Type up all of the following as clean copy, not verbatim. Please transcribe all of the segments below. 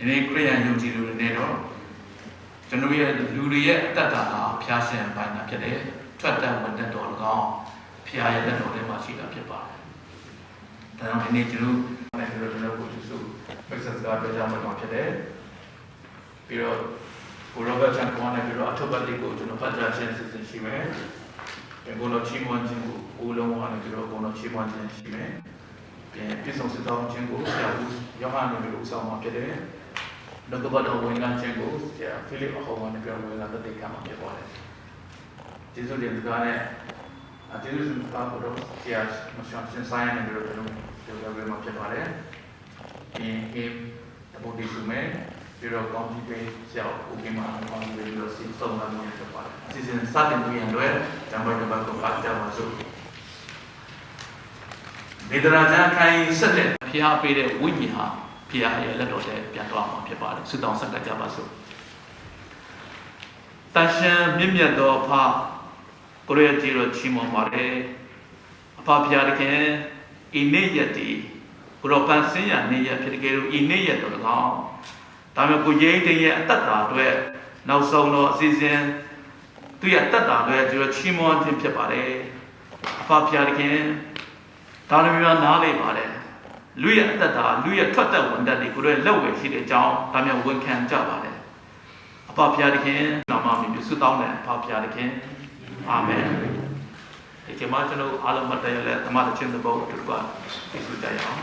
နေ့ခရိယန်ယုံကြည်သူတွေနဲ့တော့ကျွန်တော်ရဲ့လူတွေရဲ့အတ္တဟာဖျားရှင်ပိုင်းတာဖြစ်တယ်ထွက်တတ်ဝင်တတ်တော်၎င်းဖျားရဲ့တတ်တော်ထဲမှာရှိတာဖြစ်ပါတယ်ဒါကြောင့်ဒီနေ့ကျွန်တော်တို့ကိုကျေးဇူးမိတ်ဆက်စကားပြောကြမှာဖြစ်တယ်ပြီးတော့ကိုရောဘတ်ချန်ကွန်နဲ့ပြီးတော့အထုပ်ပတ်လေးကိုကျွန်တော်ဖတ်ကြားခြင်းစီစဉ်ရှိမယ်ဒီကိုတော့ချီးမွမ်းခြင်းကိုဦးလုံးဝနဲ့ပြီးတော့ကိုတော့ချီးမွမ်းခြင်းရှိမယ်ပြန်ပြည့်စုံစစ်ဆောင်ခြင်းကိုဆရာဦးယောဟန်နဲ့ပြီးတော့ဦးဆောင်မှာဖြစ်တယ်လောကဘတော်ဝင်လာခြင်းကိုဆရာဖိလိပ္ပဟောင်းနဲ့ပြောဝင်လာတဲ့တေကမှာဖြစ်ပါတယ်ကျေးဇူးတင်စကားနဲ့ကျေးဇူးတင်စကားကိုတော့ဆရာမရှောင်းရှင်းဆိုင်နဲ့ပြီးတော့ကျွန်တော်ပြောပြမှာဖြစ်ပါတယ်ဒီတပုတ်ဒီစုမဲ့ပြီးတော့ကောင်းကြီးပေးဆရာဦးကင်းမှာကောင်းကြီးပေးလို့စီဆုံးလာမှုဖြစ်ပါတယ်အစီအစဉ်စတင်ပြီးရင်တော့ဂျမ်ဘတ်တပတ်ကိုဖတ်ကြပါစို့ဒေသရာဇာခိုင်ဆက်တဲ့ဖျားပေးတဲ့ဝိညာဉ်ဟာဖျားရဲ့လက်တော်ထဲပြန်သွားမှာဖြစ်ပါတယ်ဆုတောင်းဆက်ကြပါစို့တန်ရှင်းမြင့်မြတ်သောဖကိုရရဲ့ကြီးတော်ချီးမွမ်းပါတယ်အဖဖျားတခင်ဤနေ့ရက်ဒီကိုရောပန်းစင်းရနေ့ရက်ဖြစ်တဲ့ဤနေ့ရက်တော်၎င်းဒါမျိုးကိုရိတ်တဲ့ရဲ့အတ္တတာအတွက်နောက်ဆုံးတော့အစီအစဉ်သူရဲ့အတ္တတာအတွက်ကျွန်တော်ချီးမွမ်းခြင်းဖြစ်ပါတယ်အဖဖျားတခင်ဒါမျိုးများနားလေပါတယ်လူရဲ့အတ္တတာလူရဲ့ထွက်သက်ဝင်တတ်တွေကိုလည်းလက်ဝယ်ရှိတဲ့အကြောင်းဒါမျိုးဝန်ခံကြပါတယ်အဖဖျားတခင်နာမမြတ်ဆုတောင်းတဲ့အဖဖျားတခင်အာမင်ဒီကမှာကျွန်တော်အားလုံးမတည့်ရလဲဓမ္မတခြင်းသဘောအတူတူပါသိစုကြရအောင်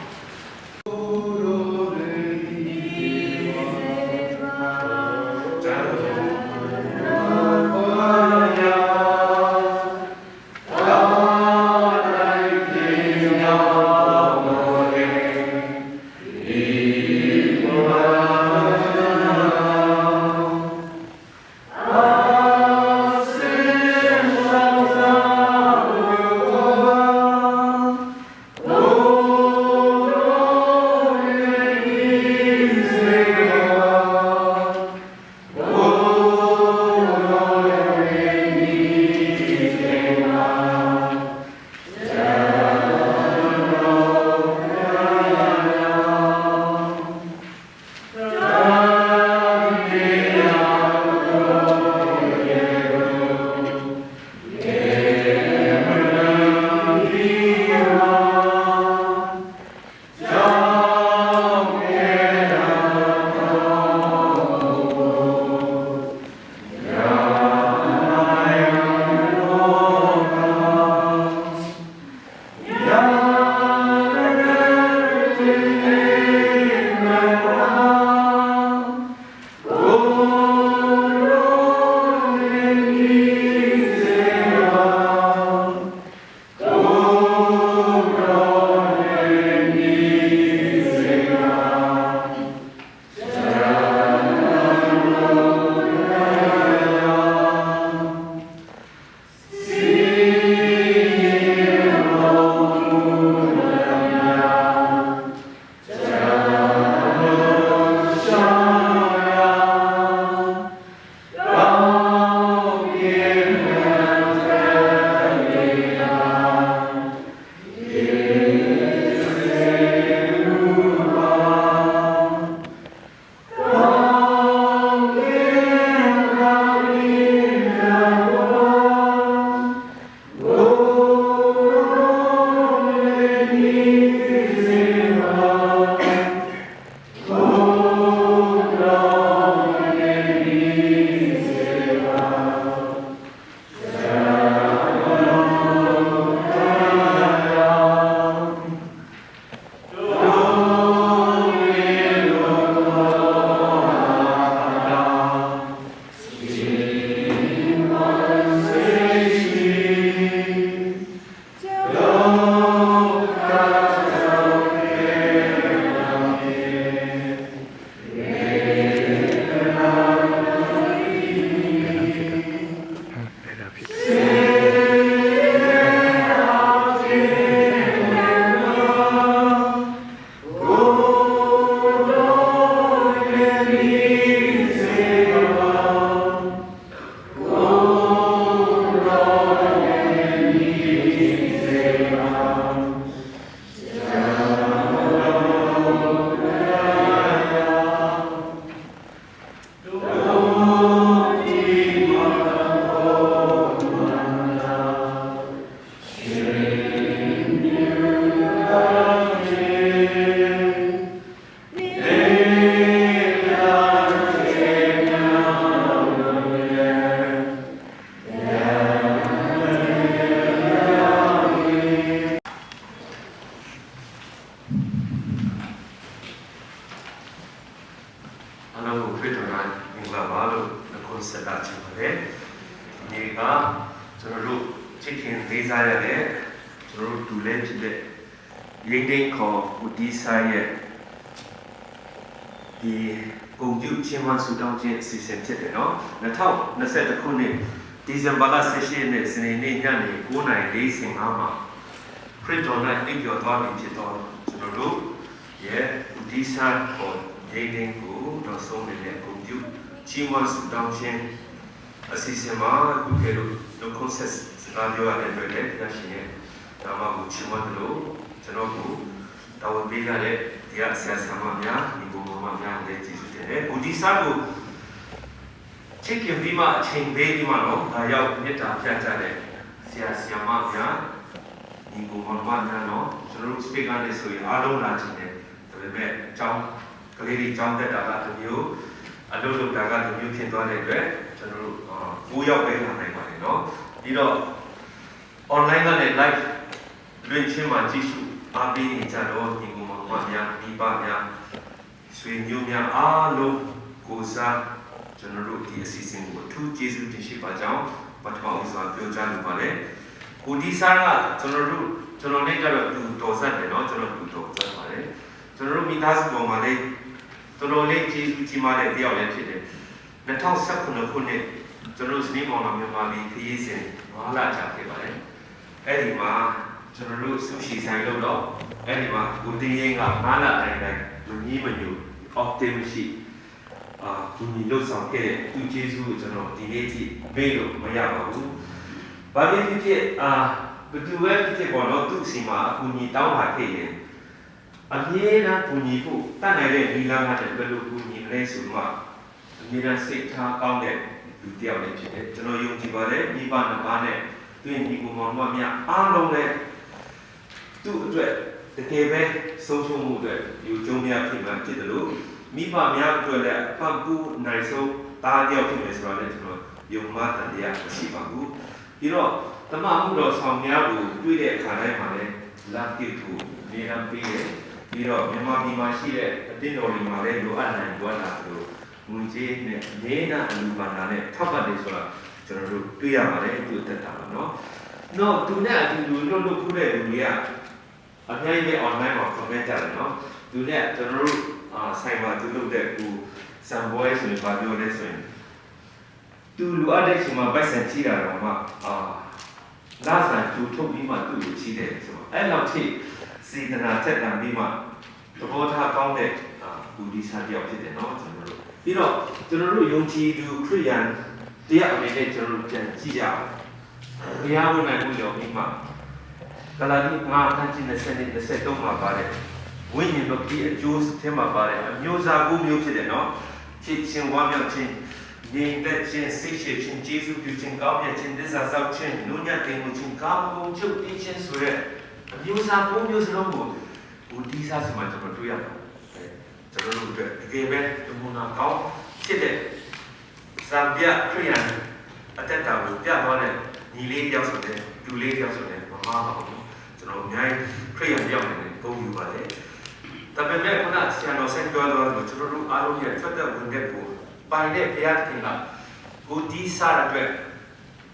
Nika, General Chicken, Desire, General to let the Ying call would decide the Gongju Chima Sudan system. The top, the set of Kuni, December session is in Indian, Guna, Racing Ama. Print on that, think your dog in Chiton, General, yeah, Disa or Ying go, no so many Gongju Chima Sudan. Asisema, no consensus, radio and relate, Nashine, Tamagu Chimano, Janogu, Tawabila, the access Samamia, Nibumamia, Leti, Udisago, Chicken Bima, Chain Baby Mano, Ayao, Neta, Piatale, Siamamia, Nibumamia, no, Janu speak on this way, Ado Natine, the Rebet, John, Kaliri John that I got to you, I don't look like I got to you, can do it, General. 9 ရောက်ပေးလာနိုင်ပါတယ်เนาะပြီးတော့ online ကနေ live လွှင့်ချင်းမှာကြည့်ရှုအားပေးနေကြတော့ညီကောင်မများဒီပါများဆွေမျိုးများအားလုံးကိုစားကျွန်တော်တို့ဒီအစီအစဉ်ကိုအထူးကျေးဇူးတင်ရှိပါကြောင်းပထမဦးစွာပြောကြားလိုပါတယ်ကိုဒီစားကကျွန်တော်နဲ့ကြတော့သူတော်ဆက်တယ်เนาะကျွန်တော်သူတော်ဆက်ပါတယ်ကျွန်တော်တို့မိသားစုပေါ်မှာလည်းတော်တော်လေးကျေးဇူးကြီးမားတဲ့တယောက်လည်းဖြစ်တယ်2019ခုနှစ်ကျွန်တော်စနေမောင်တော်မြန်မာပြည်ခရီးစဉ်9လကြာခဲ့ပါတယ်။အဲ့ဒီမှာကျွန်တော်တို့ဆူရှီဆိုင်လို့တော့အဲ့ဒီမှာကိုတင်ရင်က9လတိုင်းလူကြီးမညူ optimistic ဒီလိုဆောင်ခဲ့တဲ့သူကျေးဇူးကိုကျွန်တော်ဒီနေ့ထိမေ့လို့မရပါဘူး။ဘာဖြစ်ဖြစ်ဘယ်သူပဲဖြစ်ပေါ်တော့သူ့စီမှာအကူအညီတောင်းပါခဲ့ရင်အမြဲတမ်းကူညီဖို့တတ်နိုင်တဲ့ဒီလမ်းကတည်းကဘယ်လိုကူညီလဲဆိုမှအမြဲတမ်းစိတ်ထားကောင်းတဲ့လူတယောက်လည်းဖြစ်တယ်ကျွန်တော်ယုံကြည်ပါတယ်မိဘနှစ်ပါးနဲ့တွင်ဒီကူမောင်မများအားလုံးလည်းသူ့အတွက်တကယ်ပဲဆုံးရှုံးမှုအတွက်ယူကျုံများဖြစ်မှဖြစ်တယ်လို့မိဘများအတွက်လည်းဖန်ကူနိုင်ဆုံးတားတယောက်ဖြစ်မယ်ဆိုတော့လည်းကျွန်တော်ယုံမှန်တရားရှိပါဘူးပြီးတော့တမမှုတော်ဆောင်များကိုတွေ့တဲ့အခါတိုင်းမှာလည်းလာတိကူနေရာပြီးတယ်ပြီးတော့မြန်မာပြည်မှာရှိတဲ့အတင်းတော်တွေမှာလည်းလိုအပ်နိုင်ကြတာလို့ငွေကြေးနဲ့နေနာအလူပါနာနဲ့ထောက်ပတ်တယ်ဆိုတာကျွန်တော်တို့တွေ့ရပါတယ်သူတက်တာပါနော်။နောက်သူနဲ့အတူတူလွတ်လွတ်ခုတဲ့လူတွေကအများကြီး online မှာ comment ကြတယ်နော်။သူနဲ့ကျွန်တော်တို့ဆိုင်မှာသူလုပ်တဲ့ကူစံပွဲဆိုရင်ဘာပြောလဲဆိုရင်သူလူအပ်တဲ့ချိန်မှာပိုက်ဆံကြီးတာတော့မှလာဆန်သူထုတ်ပြီးမှသူ့ကိုချီးတယ်ဆိုတော့အဲ့လောက်ထိစေတနာတက်တာပြီးမှသဘောထားကောင်းတဲ့ဘူဒီစာတယောက်ဖြစ်တယ်နော်ကျွန်တော်တို့ပြီးတော့ကျွန်တော်တို့ယုံကြည်သူခရစ်ယာန်တရားအနေနဲ့ကျွန်တော်တို့ကြံကြည့်ရအောင်ဘုရားဝန်နိုင်မှုကြောင့်ဒီမှာဂလာတိ9အခန်းကြီး20-23မှာပါတယ်ဝိညာဉ်တော်ဒီအကျိုးထဲမှာပါတယ်အမျိုးသား9မျိုးဖြစ်တယ်နော်ချစ်ခြင်းဝမ်းမြောက်ခြင်းငြိမ်သက်ခြင်းစိတ်ရှိခြင်းကျေးဇူးပြုခြင်းကောင်းမြတ်ခြင်းသစ္စာစောင့်ခြင်းနုညံ့တင်မှုခြင်းကာမဂုဏ်ချုပ်သိခြင်းဆိုတဲ့အမျိုးသား9မျိုးစလုံးကိုဘူဒီစာစမှာကျွန်တော်တွေ့ရပါတယ်ကျွန်တော်တို့အတွက်တကယ်ပဲဒီမနာကောင်းဖြစ်တဲ့ဇာပြခရိယန်အတက်တာကိုပြသွားတဲ့ညီလေးရောက်ဆိုတဲ့လူလေးရောက်ဆိုတဲ့မမပါဘူးကျွန်တော်အများကြီးခရိယန်ရောက်နေတယ်ပုံယူပါတယ်ဒါပေမဲ့ခုနဆရာတော်ဆက်ပြောတော့ကျွန်တော်တို့အားလုံးရဲ့ထွက်တဲ့ဝင်တဲ့ကိုပိုင်တဲ့ဘုရားသခင်ကကိုဒီစားတဲ့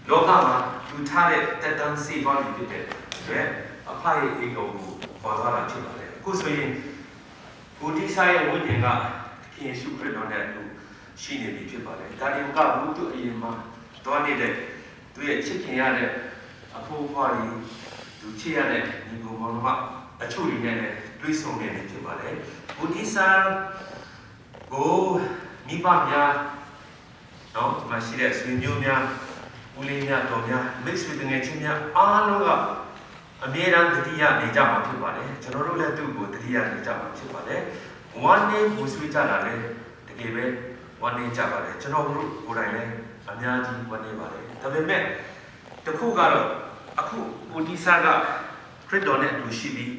လောကမှာသူထားတဲ့တက်တန်းစေပါလိမ့်ဖြစ်တဲ့အဖရဲ့အိမ်တော်ကိုပေါ်သွားတာဖြစ်ပါတယ်အခုဆိုရင်ကိုဒီစားရဲ့ဝိညာဉ်ကခင်ယေရှုခရစ်တော်နဲ့သူရှိနေပြီဖြစ်ပါတယ်ဒါဒီကဘုသူအရင်မှာတွားနေတဲ့သူရဲ့ချစ်ခင်ရတဲ့အဖိုးဖွားကြီးသူချစ်ရတဲ့ညီကိုမောင်နှမအချို့တွေနဲ့တွေးဆုံနေတယ်ဖြစ်ပါတယ်ကိုဒီစားကိုမိဘများနော်ဒီမှာရှိတဲ့ဆွေမျိုးများဦးလေးများတော်များ mix with ငယ်ချင်းများအားလုံးကအမြဲတမ်းတတိယနေကြမှာဖြစ်ပါတယ်ကျွန်တော်တို့လည်းသူ့ကိုတတိယနေကြမှာဖြစ်ပါတယ် one name ကိုဆွေးကြတာလည်းတကယ်ပဲ one name ကြပါတယ်ကျွန်တော်တို့ကိုယ်တိုင်လည်းအများကြီး one name ပါတယ်ဒါပေမဲ့တခုကတော့အခုကိုဒီစာကခရစ်တော်နဲ့အတူရှိပြီး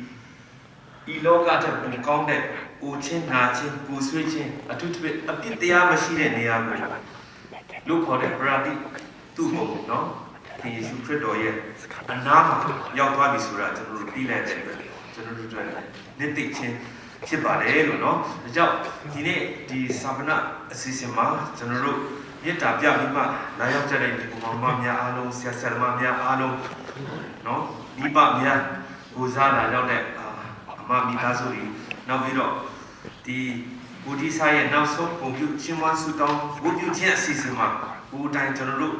ဤလောကတဲ့ပုံကောင်းတဲ့ဦးချင်းနာချင်းပူဆွေးချင်းအထူးသဖြင့်အပြစ်တရားမရှိတဲ့နေရာကိုလူခေါ်တဲ့ပရာတိသူ့ဘုံနော်ဒီယေရှုခရစ်တော်ရဲ့အနာမှာရောက်သွားပြီဆိုတာကျွန်တော်တို့သိလိုက်တဲ့အတွက်ကျွန်တော်တို့တွေ့နေသိချင်းဖြစ်ပါတယ်လို့နော်ဒါကြောင့်ဒီနေ့ဒီသာမဏအစီအစဉ်မှာကျွန်တော်တို့ မြစ်တာပြပြီးမှလာရောက်ကြတဲ့ဒီကောင်မများအားလုံးဆရာဆရာမများအားလုံးနော်မိဘများကိုစားလာရောက်တဲ့အမမိသားစုတွေနောက်ပြီးတော့ဒီဘူဒီဆိုင်ရဲ့နောက်ဆုံးပုံပြုချင်းမဆူတောင်းဘူပြုချင်းအစီအစဉ်မှာဘူတိုင်းကျွန်တော်တို့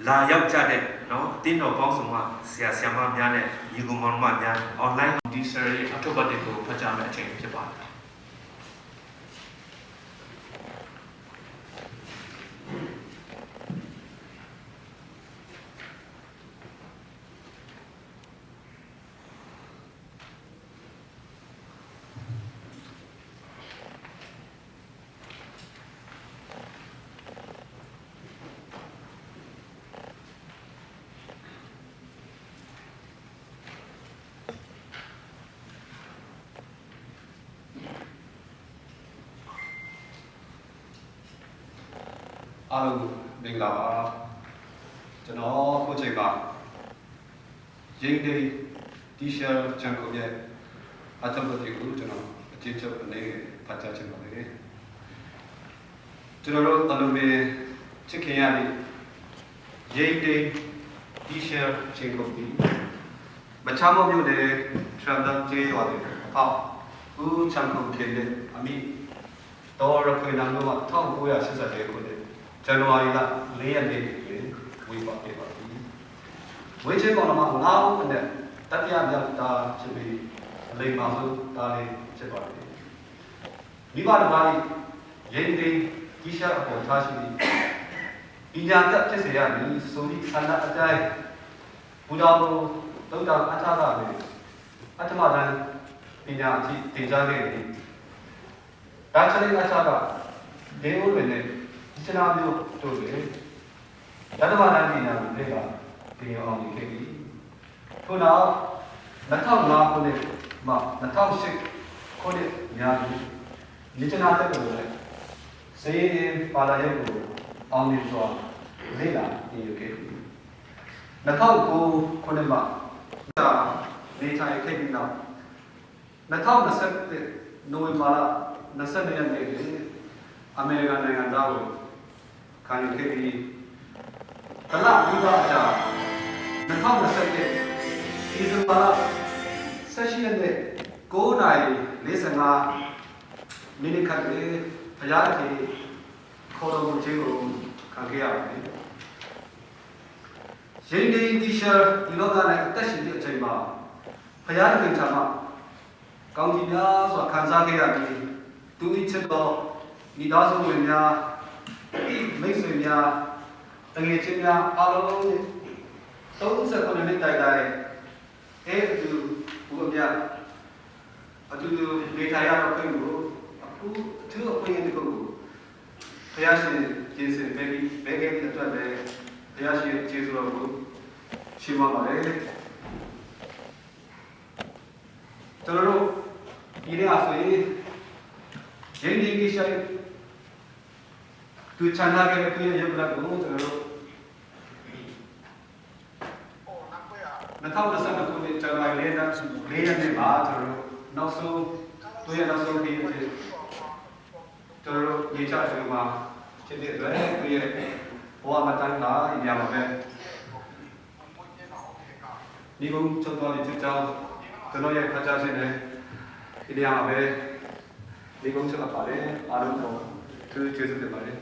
လာရောက်ကြတဲ့နော်တင်းတော်ပေါင်းစုံကဆရာဆရာမများနဲ့ညီကောင်မများ online Deeshrv ရဲ့အထုပ်ပတ်တွေကိုဖတ်ကြားမယ့်အချိန်ဖြစ်ပါတယ်အားလုံးမင်္ဂလာပါကျွန်တော်ကိုချိန်ပါရင်းဒေးတီရှယ်ချန်ကိုရဲ့အထက်ပတ်တွေကိုကျွန်တော်အကျဉ်းချုပ်အနေနဲ့ဖတ်ကြားချင်ပါတယ်ကျွန်တော်တို့အလုံးမဲ့ချစ်ခင်ရတဲ့ရင်းဒေးတီရှယ်ချန်ကိုပြီးမချမ်းမမျိုးတဲ့ထရမ်ဒန်ကျေးရွာတွေဟောဦးချန်ကိုခေတဲ့အမိတော်ရခွေနံတော့1980ခုနှစ်ဇန်နဝါရီလ4 ရက်နေ့တွင်ဝေပါခဲ့ပါသည်ဝေချင်းပေါ်မှာ9ဦးနဲ့တတိယမြောက်တာဖြစ်ပြီးအလိမ္မာဆုံးတာလေးဖြစ်ပါသည်မိဘတစ်ပါးရင်းသိကြီးရှားအပေါ်ထားရှိပြီးပညာတတ်ဖြစ်စေရမည်ဆိုသည့်ဆန္ဒအတိုင်းဘုရားဘုသုဒ္ဓအထာကလည်းအထမတန်းပညာအထိသင်ကြားခဲ့သည်ဒါချလေးအထာကဒေဝတွင်လည်းစနာမျိုးတို့လေဓမ္မနာပညာကိုလေ့လာသင်အောင်နေခဲ့ပြီထို့နောက်2005ခုနှစ်မှ2008ခုနှစ်များပြီးနိချနာတက်ကိုလည်းစေရင်ပါလာရုပ်ကိုအောင်မြင်စွာလေ့လာသင်ယူခဲ့ပြီ2009ခုနှစ်မှနေထိုင်ခဲ့ပြီးနောက်2020နိုဝင်ဘာလ22ရက်နေ့တွင်အမေရိကန်နိုင်ငံသားကိုခံယူခဲ့ပြီးတလပြီးတော့အကြာ2020ဒီဇင်ဘာ16ရက်နေ့9:45မိနစ်ခန့်တွင်ဘုရားသခင်ခေါ်တော်မူခြင်းကိုခံခဲ့ရပါတယ်။ရင်းနှီးတီရှယ်ဒီလောက၌အသက်ရှင်တဲ့အချိန်မှာဘုရားသခင်ထံမှကောင်းကြီးများစွာခံစားခဲ့ရပြီးသူ၏ချစ်တော်မိသားစုဝင်များမိတ်ဆွေများတကယ်ချင်းများအားလုံး39နှစ်တိုက်တိုင်းအတူဘုရားအတူနေထိုင်ရတော့ပြင်ကိုအခုသူ့အခွင့်အရေးကိုဘုရားရှင်ကျေးဇူးပဲပြီးပဲခဲ့တဲ့အတွက်လည်းဘုရားရှင်ကျေးဇူးတော်ကိုချီးမွမ်းပါတယ်ကျွန်တော်တို့ဒီနေ့အဆိုရင်ရင်းနှီးကိစ္စသူချမ်းသာခဲ့တဲ့သူရဲ့ရုပ်ကကိုကျွန်တော်တို့2022ခုနှစ်ဇန်နဝါရီလ4ရက်နေ့မှာကျွန်တော်တို့နောက်ဆုံးသူရဲ့နောက်ဆုံးနေ့ဖြစ်ကျွန်တော်တို့ရေးချတယ်မှာဖြစ်တဲ့အတွက်သူရဲ့ဘဝမတန်းလာရပါမယ်ဒီကုန်းချုပ်တော်လေးချစ်ကြောင်းကျွန်တော်ရဲ့ဖတ်ကြားခြင်းနဲ့ဒီနေရာမှာပဲဒီကုန်းချုပ်ပါတယ်အားလုံးကိုသူကျေးဇူးတင်ပါတယ်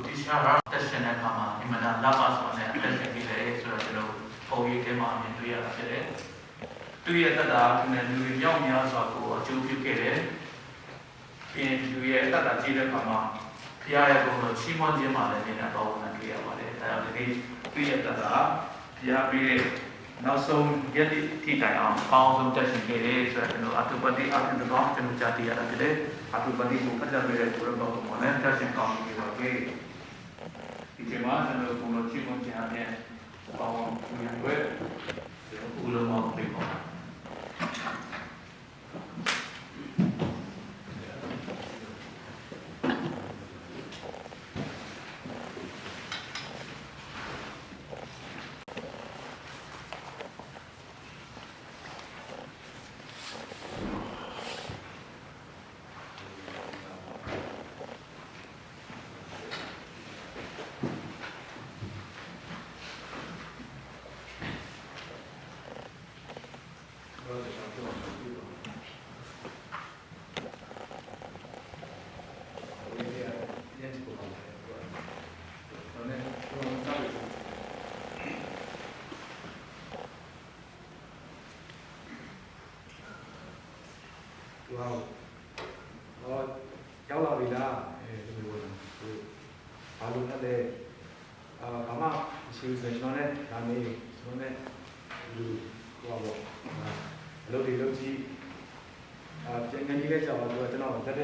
ဒီရှားတက်ရှင်တဲ့အခါမှာအမှန်တရားလက်ပါဆိုတဲ့အသက်ရှင်ပြီးတယ်ဆိုတော့ကျွန်တော်ပုံရိပ်ထဲမှာမြင်တွေ့ရတာဖြစ်တယ်။သူရဲ့တတ်တာသူနဲ့လူတွေမြောက်များစွာကိုအကျိုးပြုခဲ့တယ်။ပြီးရင်လူရဲ့တတ်တာကြည့်တဲ့အခါမှာဖခင်ရဲ့ဘုံတော်ချီးမွမ်းခြင်းမှာလည်းနေတာတော့ဝန်ခံရပါတယ်။အဲဒါကြောင့်ဒီသူရဲ့တတ်တာဖခင်ပြီးတဲ့နောက်ဆုံးရက်တိတိုင်အောင်ပေါင်းဆုံးတက်ရှင်ခဲ့တယ်ဆိုတော့ကျွန်တော်အတုပတိအပြင်တော့ကျွန်တော်ကြားသိရတာဖြစ်တယ်။အတုပတိကိုဖတ်ကြပြတဲ့ဘုရားတော်မှာလည်းတက်ရှင်ကောင်းပြီပါပဲ။ဒီချိန်မှာကျွန်တော်ဘုံတော်ချီးမွမ်းခြင်းအပြင်ပေါင်းမြင်ွယ်ဘုလိုမောက်ပြေပါရောက်လာပြီလားဒီလိုဘာလို့လဲဘာမှမရှိဘူးဆိုကျွန်တော်နဲ့ဒါမေးကျွန်တော်နဲ့လူဟောပေါ့အလုပ်တွေလုပ်ကြည့်ပြန်ငန်းကြီးလေးကြောက်တော့ကျွန်တော်တက်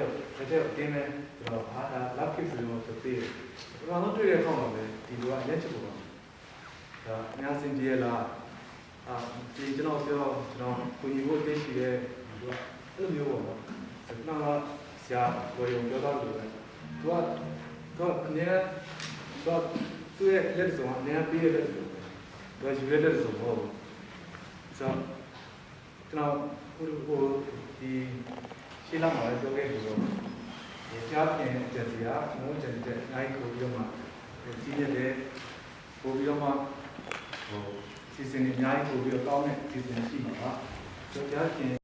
အတင်းနဲ့ကျွန်တော်ဒါလောက်ဖြစ်ဆိုလို့ဆိုသေးတယ်ကျွန်တော်တို့တွေ့တဲ့အခါမှာပဲဒီလိုကရက်ချက်ပေါ့ဒါအများစင်ပြေလားဒီကျွန်တော်ပြောကျွန်တော်ကိုကြီးကိုသိရှိတဲ့ဒီကအဲ့လိုမျိုးပေါ့နော်ကျွန်တော်ဆရာကိုရုံပြောတော့လို့ပဲသူကအနေနဲ့သူ့ရဲ့လက်စုံအနေနဲ့ပြေးတဲ့လက်စုံပဲသူကယူရတဲ့လက်စုံပေါ့ဆိုတော့ကျွန်တော်ဟိုဒီရှင်းလာမှာပြောခဲ့လို့ဒီကြားပြင်တဲ့စီကငုံကျတဲ့နိုင်ကိုပြီးတော့မှကြီးနေတဲ့ပို့ပြီးတော့မှဟိုစီစဉ်နေအများကြီးပို့ပြီးတော့ကောင်းတဲ့စီစဉ်ရှိမှာပါဆိုတော့ကြားပြင်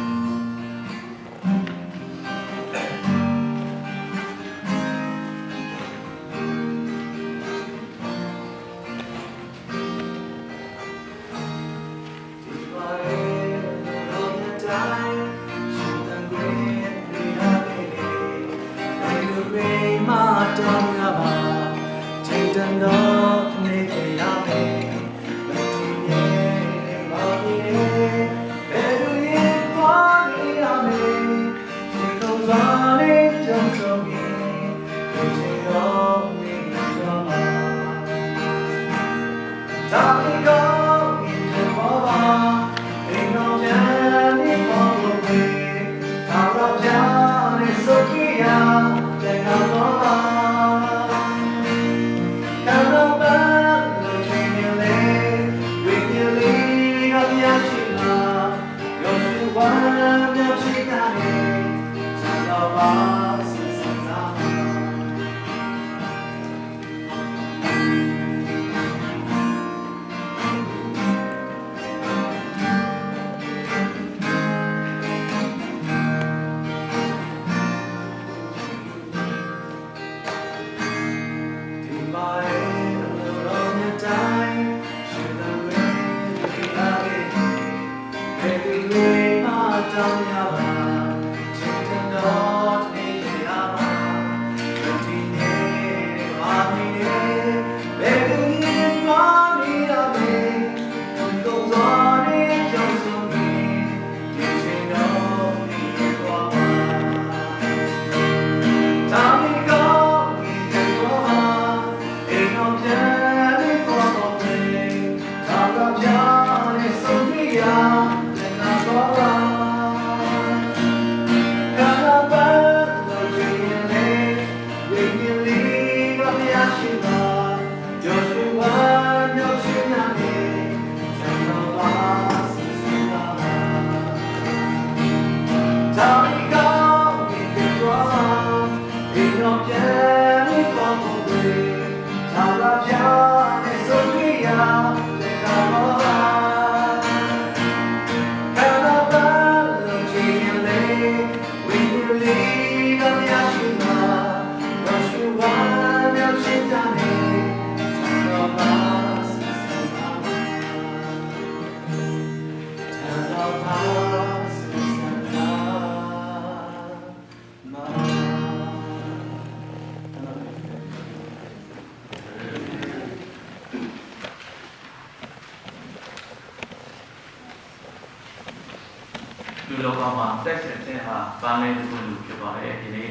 လောကမှာတက်ရှင်ခြင်းဟာဘာလဲတစ်ခုလို့ဖြစ်ပါတယ်ဒီနေ့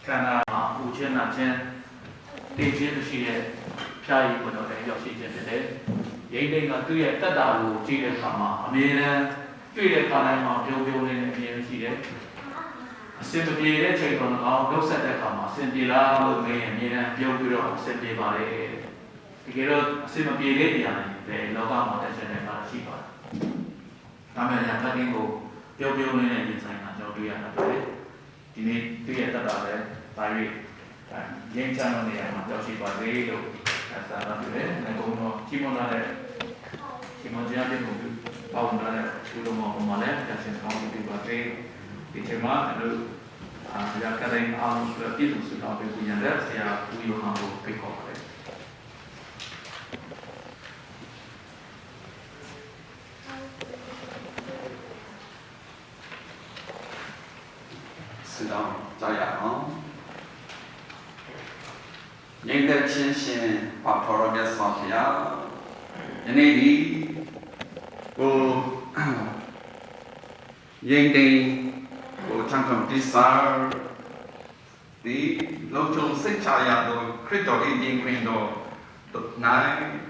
ခန္ဓာမှာပူခြင်းနာခြင်းတည်ခြင်းရှိတဲ့ဖြာရည်ဝင်တော်တဲ့ရောက်ရှိခြင်းဖြစ်တယ်ရိတ်တိတ်ကသူ့ရဲ့တတ္တာကိုကြည့်တဲ့အခါမှာအမြဲတမ်းတွေ့တဲ့ခါတိုင်းမှာပြုံးပြုံးလေးနဲ့အမြဲရှိတယ်အစင်ပြေတဲ့ချိန်တော်အောင်နှုတ်ဆက်တဲ့အခါမှာအစင်ပြေလားလို့မေးရင်အမြဲတမ်းပြုံးပြီးတော့အစင်ပြေပါလေတကယ်တော့အစင်မပြေတဲ့နေရာတွေလောကမှာတက်ရှင်တဲ့အခါရှိပါတယ်ဒါမှမဟုတ်ဖတ်တင်ကိုပြုံးပြုံးလေးနဲ့ရင်ဆိုင်တာကျွန်တော်တွေ့ရတာပဲဒီနေ့တွေ့ရတတ်တာပဲဒါ၍ရင်းချမ်းတဲ့နေရာမှာကြောက်ရှိပါလေလို့သာသာပြောတယ်ငါကတော့ချီးမွမ်းလာတဲ့ချီးမွမ်းခြင်းအပြင်ကိုပေါင်းလာတဲ့ဒီလိုမှလည်းတက်ရှင်ကောင်းပြီးပါသေးဒီချိန်မှာတို့ရကတဲ့အောင်ပြည့်စုံစွာပဲပြန်ရတဲ့ဆရာဦးယောဟန်ကိုဖိတ်ခေါ်ပါတယ်是的，这样啊。人的亲心把头儿给放下，人的我人的我常常第三，你老中生下呀都看到一点看到都难，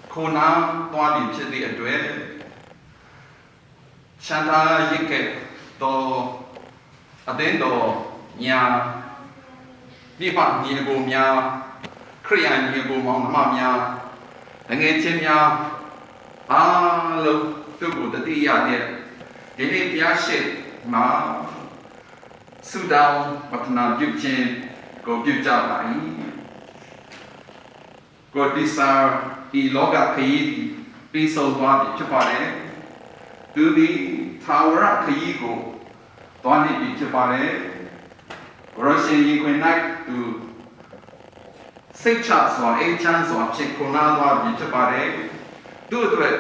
可能多点些的对，像他一个都。အသင်းတော်ညာမိဘညီကိုများခရိယန်ညီကိုမောင်နှမများငယ်ချင်းများအားလုံးသူ့ကိုတတိယနဲ့ဒီနေ့ဘုရားရှိမှာဆုတောင်းပတနာပြုခြင်းကိုပြုကြပါ၏ကိုဒီစာဒီလောကခရီးပြီးဆုံးသွားပြီဖြစ်ပါတယ်သူဒီသာဝရခရီးကိုတော်နေပြီဖြစ်ပါတယ်ဘရရှင်ရင်ခွင်၌သူစိတ်ချစွာအိမ်ချမ်းစွာဖြစ်ခုနာသွားပြီဖြစ်ပါတယ်သူ့အတွက်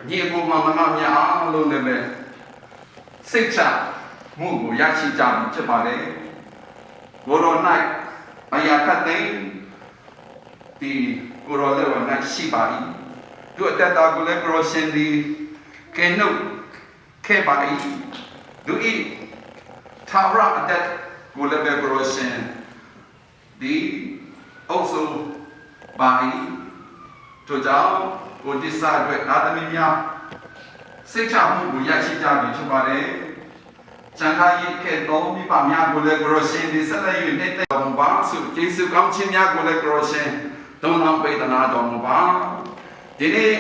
ညီအကိုမောင်နှမများအားလုံးလည်းစိတ်ချမှုကိုရရှိကြပြီဖြစ်ပါတယ်ကိုရို၌အရာခတ်သိမ်းဒီကိုရိုလည်းဝ၌ရှိပါ၏သူအတ္တကိုလည်းဘရရှင်ဒီကဲနုခဲ့ပါ၏သူဤသာဝရအတ္တကိုလည်းပဲဘရရှင်ဒီ also ပါ၏တို့ကြောင့်ကိုဒီစာအတွက်နာသမီးများစိတ်ချမှုကိုရရှိကြပြီဖြစ်ပါတယ်ကျန်ခါရိကဲတော်မိပါများကိုလည်းဘရရှင်ဒီဆက်လက်၍နေတဲ့တော်ဘာစုကျေးဇူးကောင်းခြင်းများကိုလည်းဘရရှင်တုံ့ပြန်ပေးသနာတော်မူပါဒီနေ့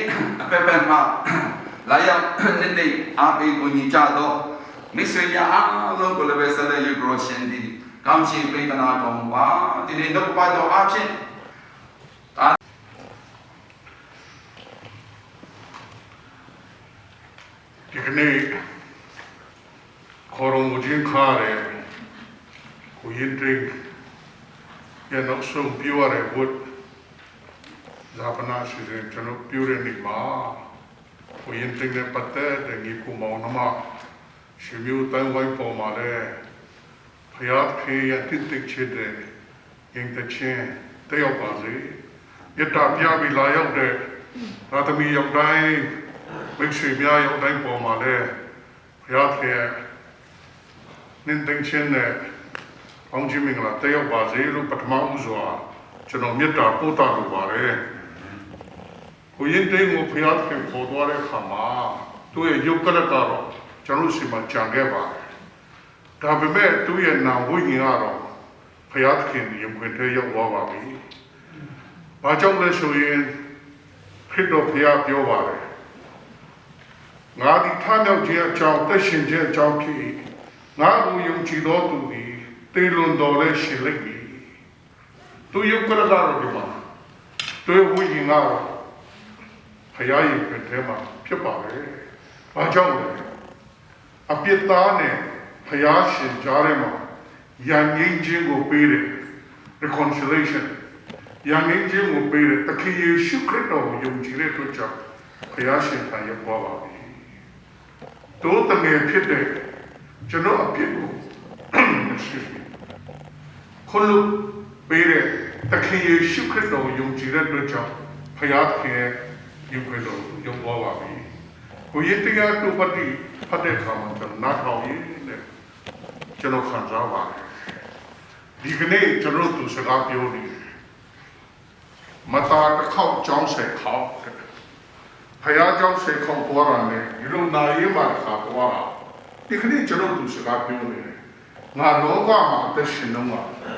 အပက်ပက်မှာလာရောက်နေတဲ့အားပေးကိုညီကြတော့မိတ်ဆွေများအားလုံးကိုလည်းပဲဆက်လက်၍ဘရရှင်ဒီကောင်းချီးပေးသနာတော်မူပါဒီနေ့တော့ပါတော်အဖြစ်ဒီကနေ့ခေါ်တော်မူခြင်းခါရဲကိုရင်တင်ရနောက်ဆုံးပြောရတဲ့ဘုဒ္ဓဇာပနာရှိတဲ့ကျွန်တော်ပြောရနေမှာကိုရင်တင်နဲ့ပတ်သက်တဲ့ဒီကုမောင်နှမရှင်မျိုးတိုင်းဝိုင်းပေါ်မှာလဲဖျားဖေးရတစ်တစ်ချစ်တဲ့ရင်တချင်းတယောက်ပါစေရတာပြပြီးလာရောက်တဲ့သာသမီရောက်တိုင်းမိတ်ဆွေများရောက်တိုင်းပေါ်မှာလဲဖျားဖေးနင်းတင်ချင်းနဲ့အောင်ကြီးမင်္ဂလာတယောက်ပါစေလို့ပထမဦးစွာကျွန်တော်မေတ္တာပို့တာလိုပါတယ်ကိုရင်တိန်ကိုဖျားဖေးပေါ်သွားတဲ့အခါမှာသူ့ရဲ့ရုပ်ကလပ်ကတော့ကျွန်တော်စီမှာကြံခဲ့ပါတယ်ဒါပေမဲ့သူ့ရဲ့နာဝိညာဉ်ကတော့ဖျားခင်ရုပ်ခွင်ထဲရောက်သွားပါပြီ။ဘာကြောင့်လဲဆိုရင်ခရစ်တော်ဖျားပြောပါတယ်ငါဒီထမြောက်ခြင်းအကြောင်းတက်ရှင်ခြင်းအကြောင်းဖြစ်ငါကိုယုံကြည်တော်သူသည်တေလွန်တော်လဲရှင်လိမ့်မည်။သူရုပ်ကလပ်ကတော့ဒီမှာသူ့ဝိညာဉ်ကတော့ဖျားရုပ်ခွင်ထဲမှာဖြစ်ပါတယ်။ဘာကြောင့်လဲအပြစ်သားနဲ့ဖျားရှင်ကြားထဲမှာယဉ်ငိမ့်ခြင်းကိုပေးတယ် reconciliation ယဉ်ငိမ့်ခြင်းကိုပေးတယ်သခင်ယေရှုခရစ်တော်ကိုယုံကြည်တဲ့အတွက်ကြောင့်ဖျားရှင်ခံရပေါ်ပါပြီတို့တငယ်ဖြစ်တဲ့ကျွန်တော်အပြစ်ကိုခွန်လို့ပေးတဲ့သခင်ယေရှုခရစ်တော်ကိုယုံကြည်တဲ့အတွက်ကြောင့်ဖျားခင်ယုံခရစ်တော်ယုံပေါ်ပါပြီ ကိုရတရားတူဖတ်တဲ့ခါမှာကျွန်တော်နားထောင်ရင်းနဲ့ကျွန်တော်ခံစားပါတယ်ဒီကနေ့ကျွန်တော်သူစကားပြောနေမတာတစ်ခေါက်ကြောင်းဆက်ခေါက်ဖယားကြောင်းဆက်ခေါက်ပေါ်လာတယ်ဒီလိုနာရီမှာခါပေါ်လာဒီကနေ့ကျွန်တော်သူစကားပြောနေတယ်ငါလောကမှာအသက်ရှင်တော့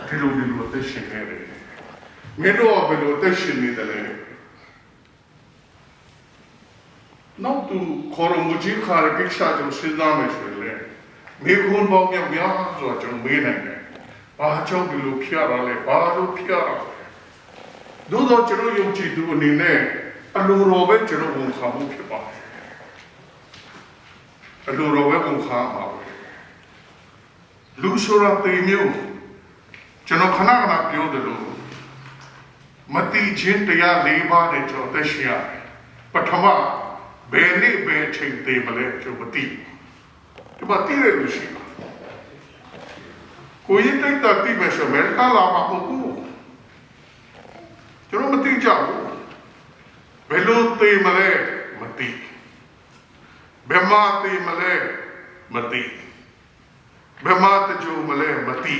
ဒီလိုအသက်ရှင်နေတယ်မင်းတို့ဘယ်လိုအသက်ရှင်နေတယ်လဲနောက်သူခေါ်မကြီးခါရကိစ္စကျွန်တော်စဉ်းစားမယ်ဆိုရင်လေမိခွန်းပေါင်းများဆိုတော့ကျွန်တော်မေးနိုင်တယ်ဘာကြောင့်ဒီလိုဖြစ်ရလဲဘာလို့ဖြစ်ရလဲသို့တော့ကျွန်တော်ယုံကြည်သူအနေနဲ့အလိုတော်ပဲကျွန်တော်ဝန်ခံမှုဖြစ်ပါတယ်အလိုတော်ပဲဝန်ခံပါပဲလူဆိုရတဲ့မျိုးကျွန်တော်ခဏပြောတယ်လို့မတိချင်းတရား၄ပါးနဲ့ကျွန်တော်သက်ရှိရတယ်ပထမဘယ်နေ့ဘယ်ချိန်သေးမလဲကျွန်တော်မသိဒီမှာတည်ရလို့ရှိတာကိုရင်တိုက်တာတိမဲ့ဆိုမယ်အလားမဟုတ်ဘူးကျွန်တော်မသိကြဘူးဘယ်လိုသေးမလဲမသိဘယ်မှာသေးမလဲမသိဘယ်မှာတကြုံမလဲမသိ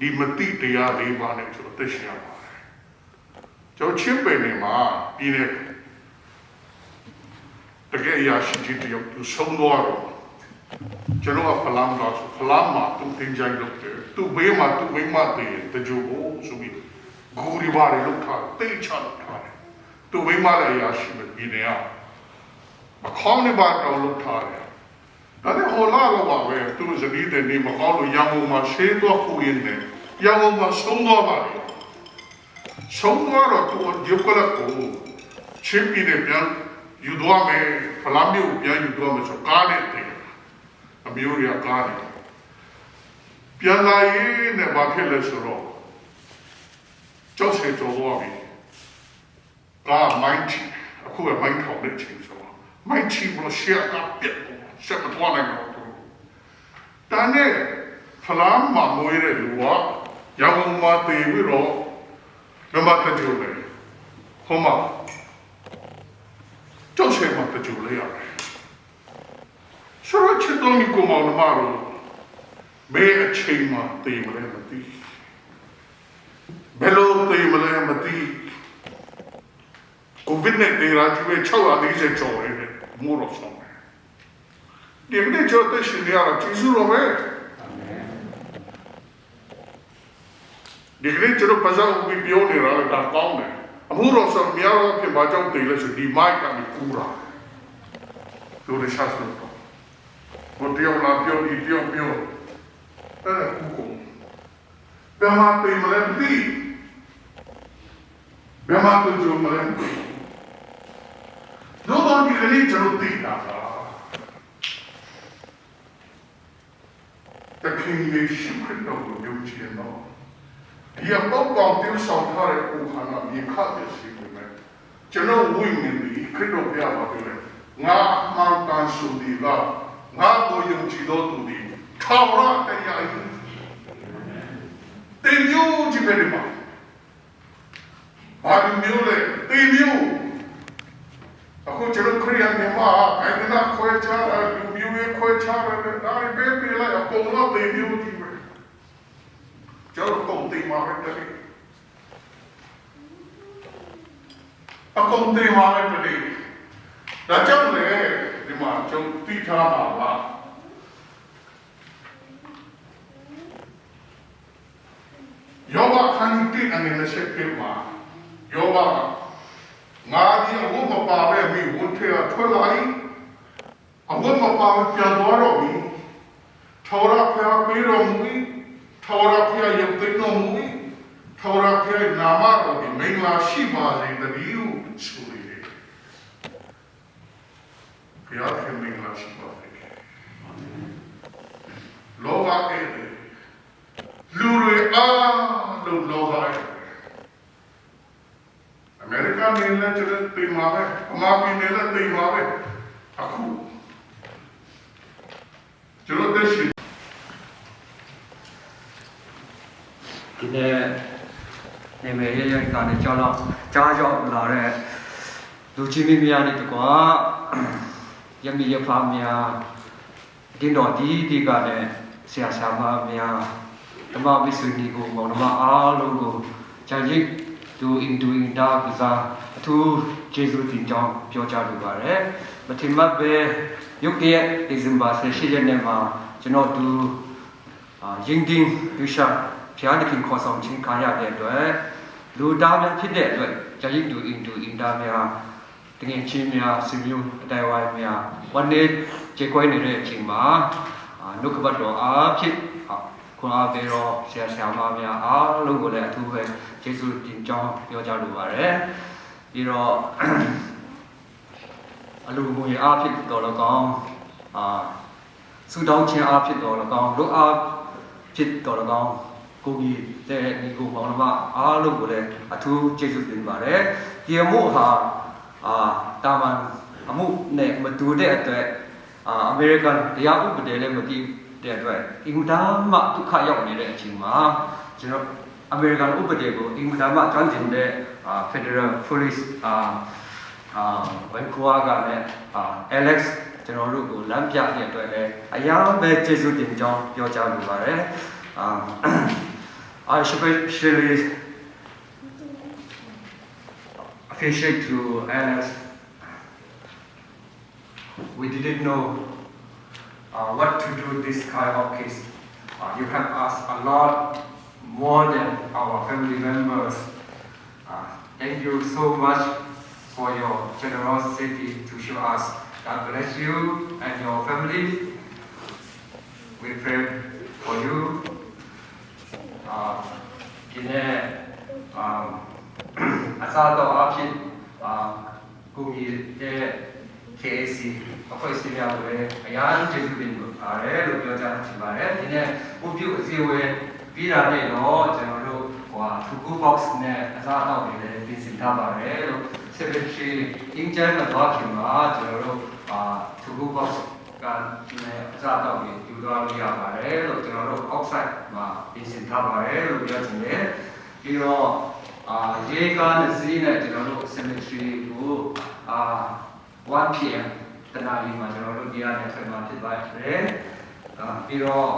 ဒီမသိတရား၄ပါးနဲ့ကျွန်တော်သိရှိရပါတယ်ကျွန်တော်ချင်းပယ်နေမှာပြီးနေတကယ်ရရှိတဲ့တယောက်သူဆုံးသွားတော့ကျွန်တော်ကဖလမ်းတော့ဖလမ်းမှာသူတင်ကြိုင်လုပ်တယ်သူဘေးမှာသူမိမတည်တကြိုကိုဆိုပြီးဂူရီဘာတွေလုပ်ထားတိတ်ချလုပ်ထားတယ်သူမိမလည်းရရှိမယ်ပြီးနေရမခေါင်းနဲ့ပါတော့လုပ်ထားတယ်ဒါနဲ့ဟောလာတော့ပါပဲသူစပီးတဲ့နေမကောင်းလို့ရန်ကုန်မှာရှင်းတော့ခုရင်းနေရန်ကုန်မှာဆုံးသွားပါလေဆုံးသွားတော့သူရုပ်ကလကိုချင်းပြီးနေပြန်ယူသွားမယ်ဖလားမျိုးပြန်ယူသွားမယ်ဆိုကားနဲ့တင်အမျိုးရကားနဲ့ပြန်လာရင်နဲ့ဘာဖြစ်လဲဆိုတော့ကျောက်ဆယ်ကျော်သွားပြီကားမိုင်းချီအခုကမိုင်းထောင်တဲ့ချိန်ဆိုတော့မိုင်းချီဘလို့ရှက်တာပြက်ရှက်မသွားနိုင်တော့ဘူးတန်းနဲ့ဖလားမှာမွေးတဲ့လူကရန်ကုန်မှာတည်ပြီးတော့မမတကြိုပဲဟောမှာကျောက်ဆယ်မှာတကြိုလဲရတယ်ဆိုတော့ချစ်တော်ကြီးကိုမောင်နှမတို့ဘယ်အချိန်မှာတည်မလဲမသိဘယ်လိုတည်မလဲမသိကိုဗစ်နဲ့တေရာကြီးပဲ640ကျော်တယ်မိုးတော့ဆောင်တယ်ဒီနေ့ကျော်တဲ့ရှင်ရတာကျေးဇူးတော်ပဲဒီနေ့ကျွန်တော်ပါစားပြီးပြောနေတာလည်းဒါကောင်းတယ်အမှုတော်ဆောင်များတော့ဖြစ်ပါကြောင့်တည်လဲဆိုဒီမိုက်ကနေကူတာတို့လည်းရှာဆိုတော့ဘုတရားလာပြောဒီပြောကူကုန်ဘယ်မှာတည်မလဲမသိဘယ်မှာတူကြမလဲတော့ဒီကလေးကျွန်တော်သိတာတခင်လေးရှိခတော့ယုံကြည်တော့ဒီအပေါက်ကောင်tiêuဆောင်ထားတဲ့ကိုခန္ဓာမြေခတ်တဲ့ရှိနေတယ်ကျွန်တော်ဝိညာဉ်ဒီခရစ်တော်ပြပါပြောတယ်ငါမှန်ကန်စုဒီကငါကိုယုံကြည်တော်သူဒီထောင်ရတရားကြီးတင်ယူကြည့်တယ်မှာဘာမျိုးလဲတင်ယူအခုကျွန်တော်ခရိယန်မြန်မာအိုင်နာခွဲချတာလူမျိုးရဲ့ခွဲချတာဒါရီဘေးပြလိုက်အကုန်လုံးတင်ယူကြည့်ပဲကျွန်တော်ကုန်တင်မှာပဲတည်းအကုန်တင်မှာပဲတည်းဒါကြောင့်လေဒီမှာကျွန်တော်သိထားပါပါယောဘခန်းတိအနေနဲ့ဆက်ပြမှာယောဘငါဒီအဝတ်မပါပဲမိဝန်ထဲထွက်လာရင်အဝတ်မပါပြန်သွားတော့ပြီထောရဖျားပေးတော်မူ၏ထောရဖျားရုပ်သိမ်းတော်မူ၏ထောရဖျားနာမတော်ဒီမင်္ဂလာရှိပါစေတည်းဟုဆိုလေဖျားခင်မင်္ဂလာရှိပါစေလောကရဲ့လူတွေအားလုံးလောကရဲ့အမေရိကန်နေလည်းကျတဲ့တင်မှာပဲအမာပြည်နေလည်းတင်မှာပဲအခုကျွန်တော်တက်ရှိဒီနေ့နေမေရရကနေကြောင်းတော့ကြားကြောင်းလာတဲ့လူချင်းမိမရတဲ့ကွာ ยังมีฟาร์มยากินดอกดีกันเนี่ยเสียสามาเมียแต่ว่าวิสุทธิกูมองว่าลูกกูจะยิ่งดูอินดากุซาทูเจสุตินจองเปียวจาดูบาร์เร่มาถึงมาเบยุคเดียดิซิมบาเซชิเจเนมาจะนอดูยิงดิ้งดูชาพิอานิคินขอส่งชิงขายาเดียด้วยดูดาวนั้นพิเดด้วยจะยิ่งดูอินดาเมียตั้งแต่ชิมียสิมิวได้ไว้เมียวันนี้เจ้าก้อยนี่เรื่องจริงมานุกบัดรอพิษคุณอาเบรอเสียสามาเมียลูกกูเลยทุกเวเจสุตินจองเปียวจาดูบาร์เร่อีรอลูกมือพิษตัวละกองสุดท้ายเชียพิษตัวละกองลูกพิษตัวละกองกูกีแต่นี่กูบอกว่าลูกกูเลยทุกเจสุตินบาร์เร่เกี่ยวมู่หาตามันมู่เนี่ยมาดูได้ตัวอเมริกันยาอุปเดลเลยมาดีเดี๋ยวด้วยอิงดามาทุกขายอกนี่เลยจริงมาฉะนั้นอเมริกันอุปเดลกูอิงดามาจนถึงได้Federal Police วันคัวกันเนี่ยAlex ฉะนั้นลูกกูล้ำยาเนี่ยด้วยเลยยาเบเจสุตินจองเปียวจาดูบาร์เร่ I especially appreciate to Alex. We didn't know what to do this kind of case. You have asked a lot more than our family members. Thank you so much for your generosity to show us. God bless you and your family. We pray for you. Asado option Kugi KAC အဖွဲ့အစည်းများကိုလည်းအများကြီးကျေးဇူးတင်ပါတယ်လို့ပြောကြားချင်ပါတယ်ဒီနေ့ဥပြုအစည်းအဝေးပြီးတာနဲ့တော့ကျွန်တော်တို့Tuku box နဲ့အစားအသောက်တွေလည်းပြင်ဆင်ထားပါတယ်လို့ Secretary အင်ဂျင်နဲ့တော့ခင်မှာကျွန်တော်တို့Tuku box ကနဲ့အစားအသောက်တွေယူသွားလို့ရပါတယ်လို့ကျွန်တော်တို့ outside မှာပြင်ဆင်ထားပါတယ်လို့ပြောချင်တယ်ပြီးတော့ရေကားနဲ့စီးနဲ့ကျွန်တော်တို့ Secretary ကို1 PM တနာရီမှာကျွန်တော်တို့တရားနဲ့ဆက်မှာဖြစ်ပါတယ်ပြီးတော့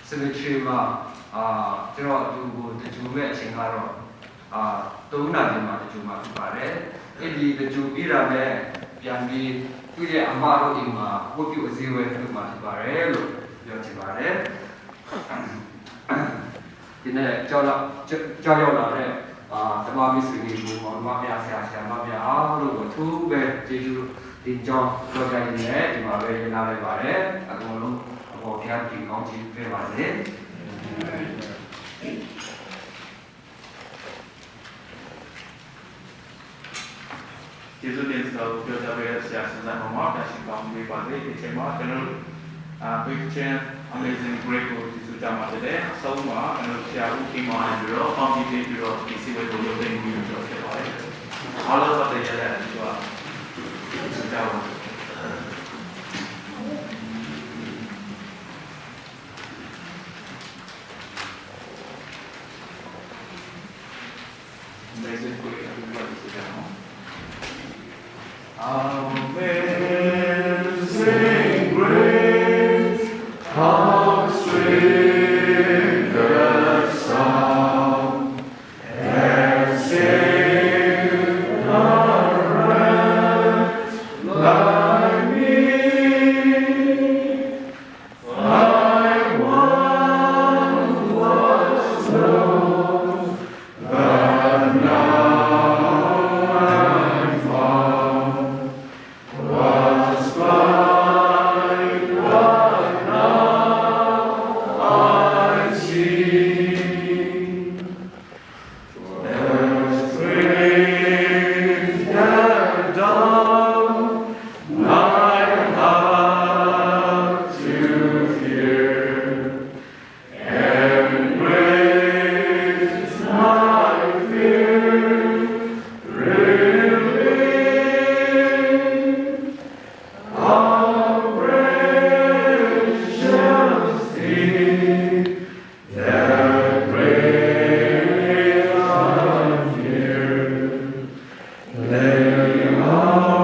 Secretary မှာကျွန်တော်သူကိုတကြူမဲ့အချိန်ကတော့3နာရီမှာတကြူမှာဖြစ်ပါတယ်အဲ့ဒီတကြူပြီးတာနဲ့ပြန်ပြီးသူ့ရဲ့အမတို့အိမ်မှာဝတ်ပြုအစည်းအဝေးလုပ်မှာဖြစ်ပါတယ်လို့ပြောချင်ပါတယ်ဒီနေ့ကြောက်ရောက်လာတဲ့ဓမ္မမစ္စရိဘူမောင်မများဆရာမများအားလို့ကိုသူပဲကျေးဇူးတင်ကြောင်းပြောကြရင်းနဲ့ဒီမှာပဲနားလိုက်ပါတယ်အကုန်လုံးအပေါ်ဖျားကြည့်ကောင်းကြည့်ပြပါစေကျေးဇူးတင်သောပြောကြပေးတဲ့ဆရာစံစံမောင်မတာရှိကောင်းပေးပါစေဒီချိန်မှာကျွန်တော်Big Chan Amazing Great ကိုကျေးဇူးတင်ပါတယ်အဆုံးမှာကျွန်တော်ဆရာဦးခင်မောင်ပြီးတော့ကောင်းပြီးပြီးတော့ဒီစီဝဲကိုလုပ်တဲ့မျိုးပြောခဲ့ပါတယ်အားလုံးပတ်သက်ရတဲ့ဒီကကျေးဇူးတင်ပါAmazing Great everybody sit down Amazing grace, how sweet the sound that saved a wretch like me. I once was lost, but now I'm found. Was blind, but now I see. There's grace that doth my heart to fear, and grace my fear relieve. How precious is that grace I'm here. Lay our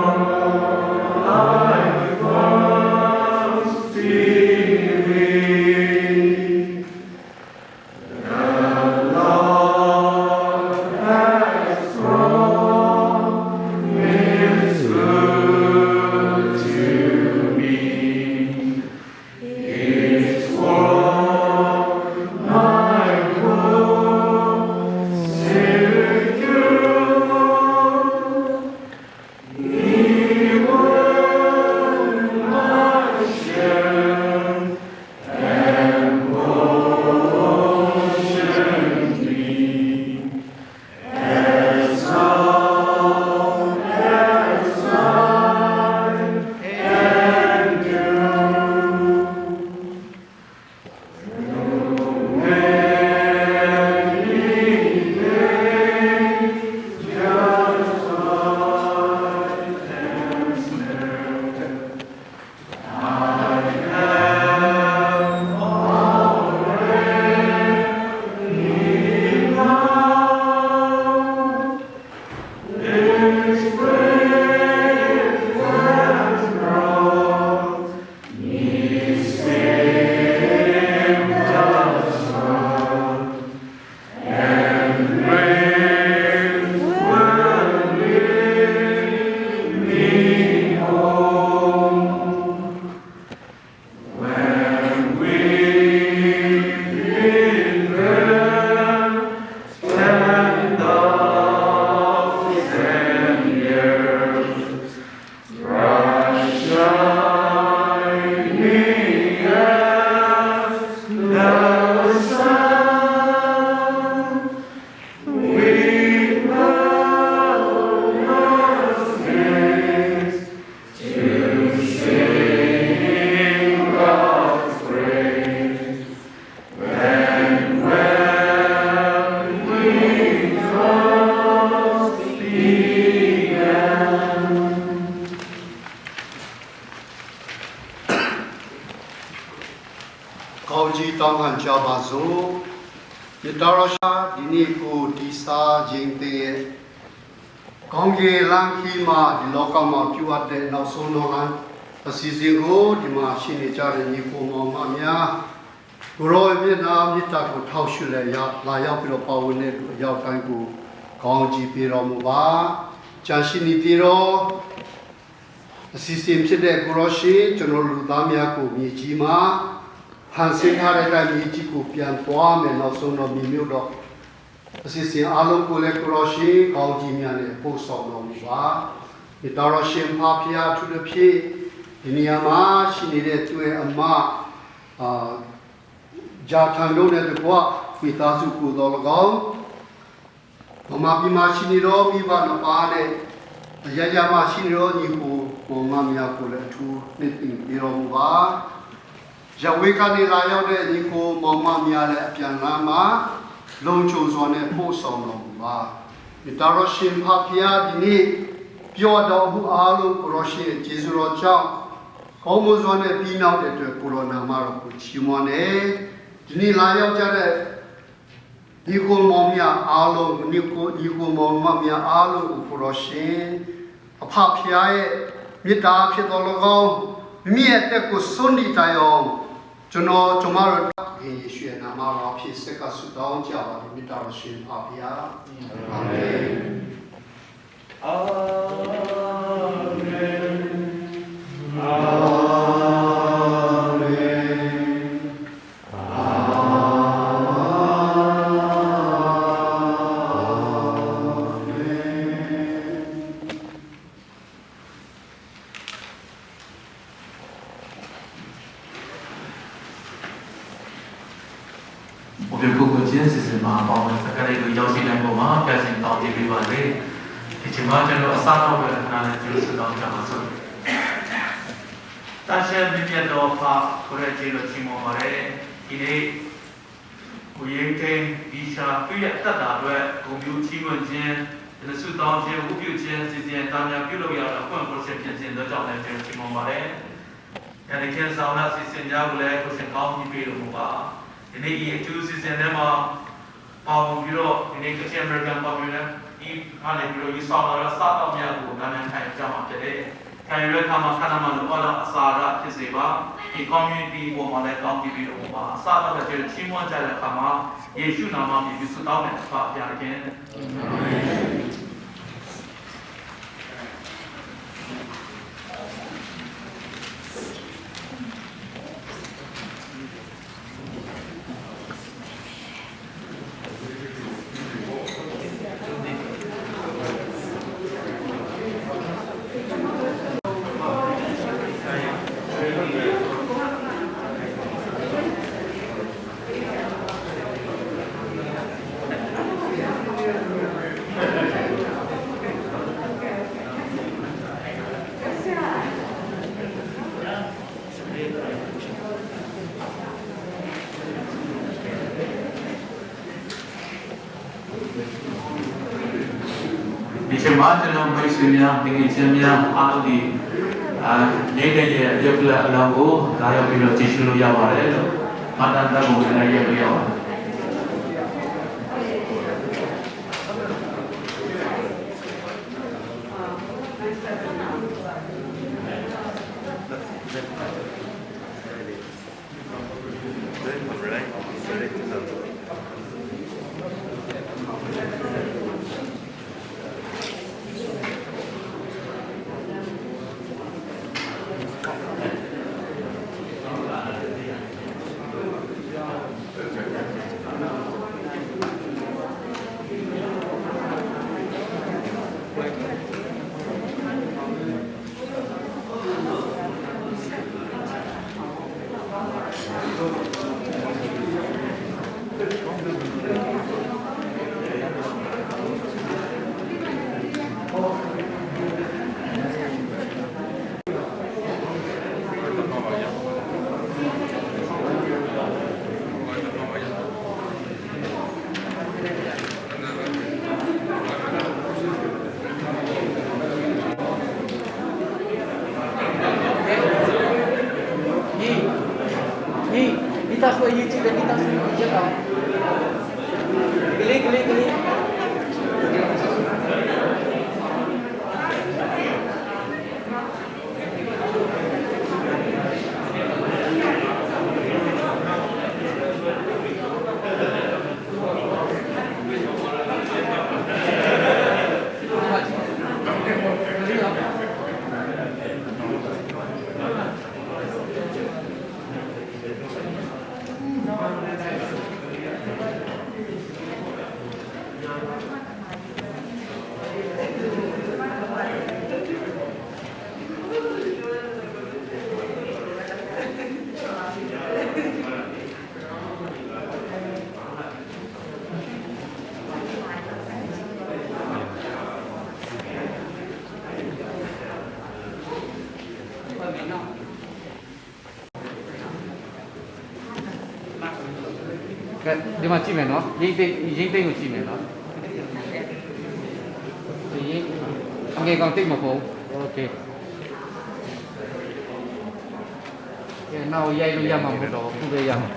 တောင်းခံကြပါစို့ဒီတော်ရှာဒီနေ့ကိုဒီစာခြင်းတဲ့ကောင်းကင်လမ်းခီးမှာဒီလောကမှာပြုအပ်တဲ့နောက်ဆုံးတော့အစီအစဉ်ကိုဒီမှာရှိနေကြတဲ့ညီကိုမောင်မများကိုရောမြတ်နာမြတ်တာကိုထောက်ရှုလဲရလာရောက်ပြီးတော့ပါဝင်တဲ့လူအရောက်တိုင်းကိုကောင်းချီးပေးတော်မူပါကြာရှိနေပြီးတော့အစီအစဉ်ဖြစ်တဲ့ကိုရောရှိကျွန်တော်လူသားများကိုမြေကြီးမှာဟန်ဆင်းထားတဲ့အတိုင်းမြေကြီးကိုပြန်သွားမယ်နောက်ဆုံးတော့မြေမြို့တော့အစီအစဉ်အားလုံးကိုလည်းကိုရောရှိကောင်းချီးများနဲ့ပို့ဆောင်တော်မူပါဒီတော်ရှင်ဖဖျားသူတစ်ဖြစ်ဒီနေရာမှာရှိနေတဲ့သူရဲ့အမဂျာထန်တို့နဲ့တကွမိသားစုကိုတော်၎င်းမမပြမရှိနေတော့မိဘနှစ်ပါးနဲ့အရရမရှိနေတော့ညီကိုမောင်မများကိုလည်းအထူးနှစ်သိမ့်ပြီးတော်မူပါရဝေကနေလာရောက်တဲ့ညီကိုမောင်မများလည်းအပြန်လမ်းမှာလုံခြုံစွာနဲ့ပို့ဆောင်တော်မူပါဒီတော်ရှင်ဖဖျားဒီနေ့ပြောတော်မူအားလုံးကိုရောရှင်ယေရှုတော်ကြောင့်ကောင်းမွန်စွာနဲ့ပြီးနောက်တဲ့အတွက်ကိုရိုနာမှာတော့ကိုချီးမွမ်းတယ်ဒီနေ့လာရောက်ကြတဲ့ဒီကိုမောင်များအားလုံးဒီကိုမောင်မများအားလုံးကိုကိုရောရှင်အဖဖျားရဲ့မေတ္တာဖြစ်တော်၎င်းမိရဲ့တက်ကိုစွန့်နေကြအောင်ကျွန်တော်တို့ယေရှုရဲ့နာမတော်ဖြစ်စကားဆုတောင်းကြပါလိမ့်မေတ္တာရှင်ဖဖျားအာမင်အာမင်အာမင်我们不过今天是嘛，把我们这个那个邀请来过嘛，表现到这边来的，起码就说三到个那就是到这样子。但是明天的话，后来这个情况嘛嘞，因为我应该比上毕业大大的，公有新闻间，就是当前五表间之间，大家比如要了混合些偏见的状态，这个情况嘛嘞，人家看上那是新加坡来，不是高级别的么吧？因为也就是现在嘛，包比如因为个前面讲包比如呢，一看来比如一上到了三到面股，咱们看讲嘛，这里看有他们看他们我了啥了，就是吧，一刚运比我们来高级比我嘛，啥到了就是期末在了看嘛，也许那么比就是到面发第二天。ဒီချိန်မှာကျွန်တော်မိတ်ဆွေများတကယ်ချင်းများအားလုံးဒီနေတဲ့ရဲ့ရုပ်လက်အလောင်းကိုလာရောက်ပြီးတော့ကြည့်ရှုလို့ရပါတယ်လို့မာတန်တပ်ကိုလည်းရလို့ရပါတယ် ဒီမှာကြည့်မယ်နော်ရိတ်သိမ်းကိုကြည့်မယ်နော်ဒီအငယ်ကောင်တိတ်မပေါ့โอเคကဲနောက်ရိုက်လို့ရမှာမဟုတ်တော့ခုပဲရမှာ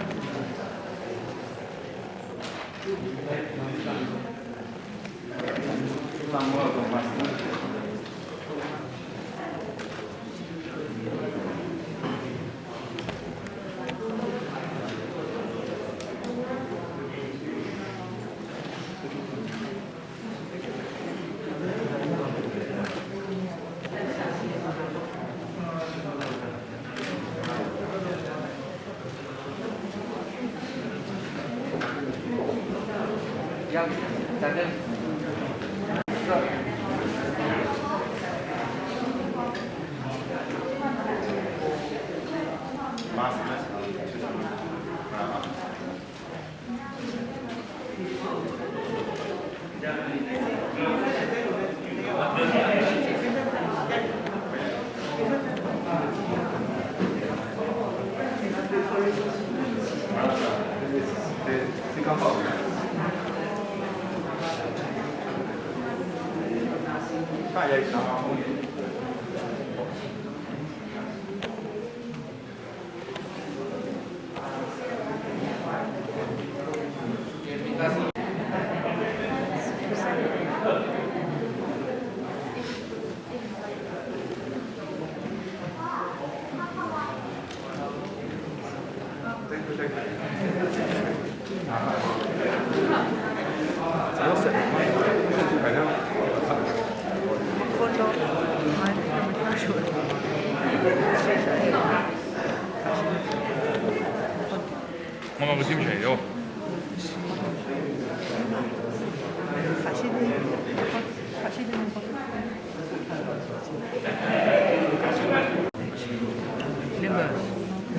妈妈不进水哟。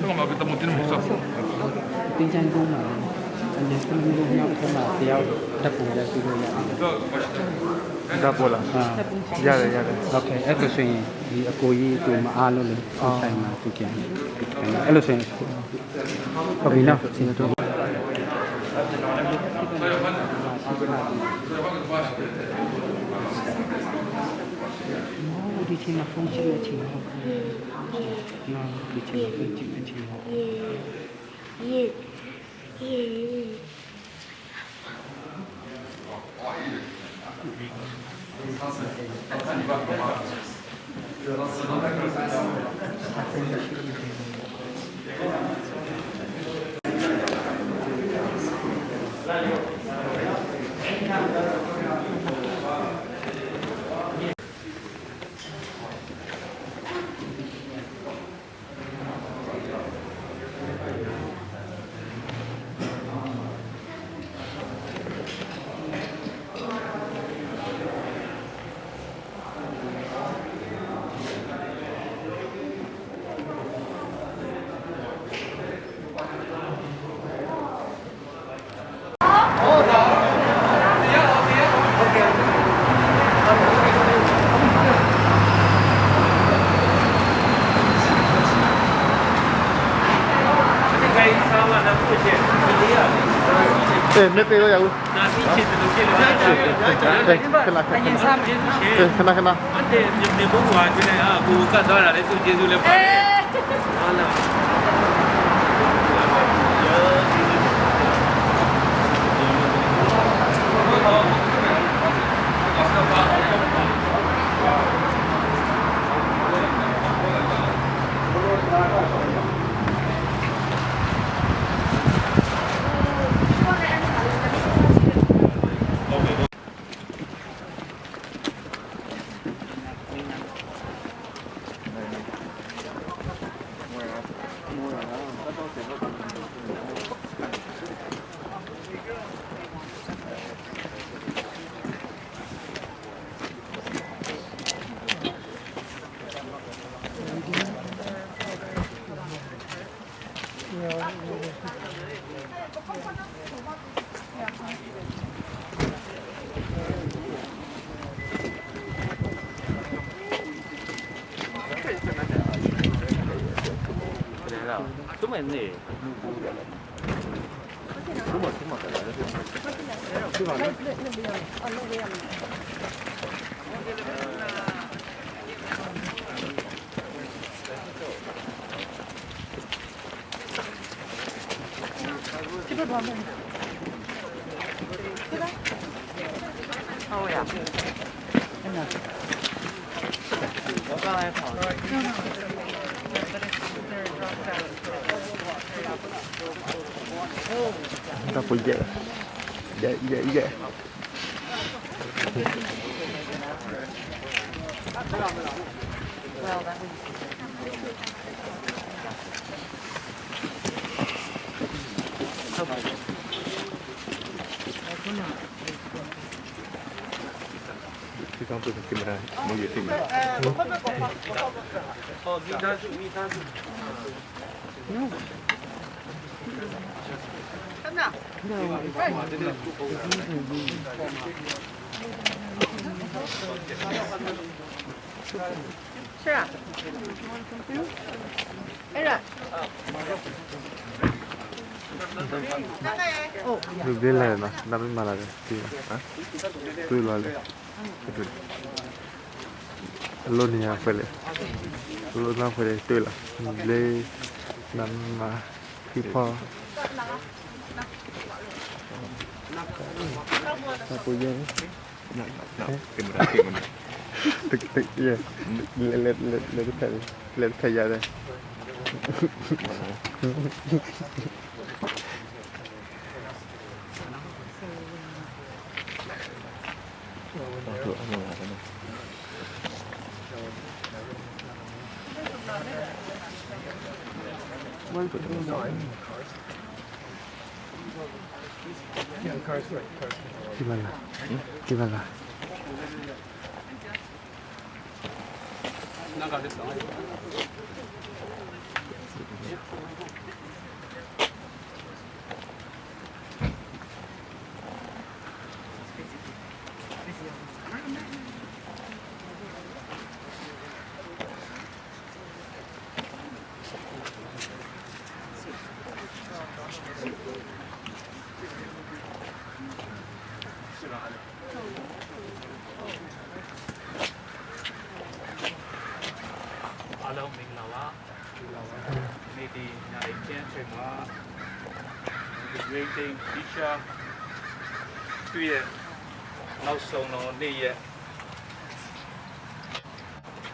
잠깐만 그때 못 뛰는 못 써. 띵짠 공마 안돼 그런 거 그냥 통화 대야 답고 야 쓰고 야 이거 맛있다.ဒါပေါ်လာရတယ် โอเคအဲ့ဒါဆိုရင်ဒီအကိုကြီးသူမအားလို့လေဆိုင်မှာသူပြန်အဲ့လိုဆိုရင်ဟုတ်ပြီနော်စီတော့ ဒီချိန်မှာဖုန်းကြည့်ရချိန်ဟုတ်နော်ဒီချိန်မှာဖုန်းကြည့်ရချိန်ဟုတ် နှစ်သေးတော့ရဘူးနာစီချစ်တယ်လို့ဖြစ်လို့ခဏခဏအဲ့ဒီမြေဘုံကကျွနေအာကိုကတ်သွားတာလေသူကျေးဇူးလည်းပါတယ်ဟာလား မယ်နေဘုမထမတယ်လေဒီမှာ这边多少钱？这个？哦呀。我刚才跑。Kita punya. Ya. Well, that was. Kita ambil kamera, mau lihat ini. Oh, 미다수.是啊。哎呀。Lu bela na, dami malaki. Tu lale. Lo ni apa le? Lo na apa le? Tu lah. Le nama pipa. Apa yang? Kamera. Tek ya. Let kaya deh. Gimana? Alam minglawa, ini di naikin cuma grading Deeshrv သူရဲ့နောက်ဆုံးတော့နေ့ရက်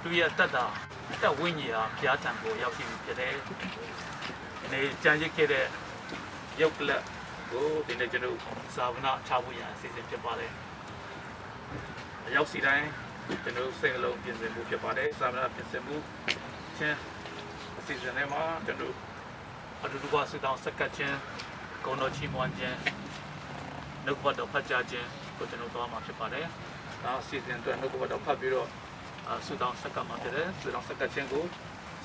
သူရဲ့တက်ဝိညာဉ်ဟာဘုရားထံကိုရောက်ရှိပြီဖြစ်တယ်။ဒီကြံရစ်ခဲ့တဲ့ရုပ်ကလပ်ကိုဒီနေ့ကျွန်တော်ဇာဝနာချဖို့ရန်အစီအစဉ်ဖြစ်ပါတယ်။ရောက်စီတိုင်းကျွန်တော်စိတ်အလုံးပြင်ဆင်မှုဖြစ်ပါတယ်။ဇာဝနာပြင်ဆင်မှုချင်းအစီအစဉ်ထဲမှာကျွန်တော်အတူတူပါစစ်တောင်းစက္ကတ်ချင်းဂုဏ်တော်ချီးမွမ်းခြင်းနှုတ်ဘတ်တော်ဖတ်ကြားခြင်းကိုကျွန်တော်သွားမှာဖြစ်ပါတယ်။ဒါအစီအစဉ်အတွက်နှုတ်ဘတ်တော်ဖတ်ပြီးတော့ဆုတောင်းစက္ကတ်မှာဖြစ်တယ်။ဆုတောင်းစက္ကတ်ခြင်းကို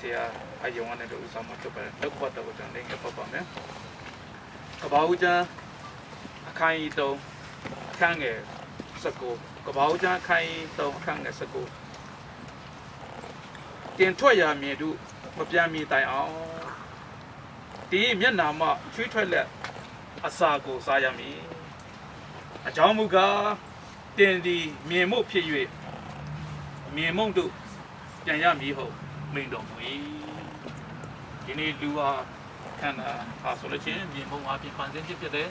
ဆရာအယုံနဲ့တို့ဦးဆောင်မှာဖြစ်ပါတယ်။နှုတ်ဘတ်တော်ကိုကျွန်တော်လည်းဖတ်ပါမယ်။ကဘာဦးကျမ်းအခန်းကြီး3အခန်းငယ်19ကဘာဦးကျမ်းအခန်းကြီး3အခန်းငယ်19တင်ထွက်ရမည်တို့မပြန်မီတိုင်အောင်ဒီမျက်နာမှချွေးထွက်လက်အစာကိုစားရမည်အကြောင်းမူကားတင်သည်မြင်မှုဖြစ်၍မြင်မှုတို့ပြန်ရမည်ဟုမိန်တော်မူ၏ဒီနေ့လူဟာခန္ဓာဟာဆိုလို့ချင်းမြင်မှုအပြင်ပန်စင်းဖြစ်တယ်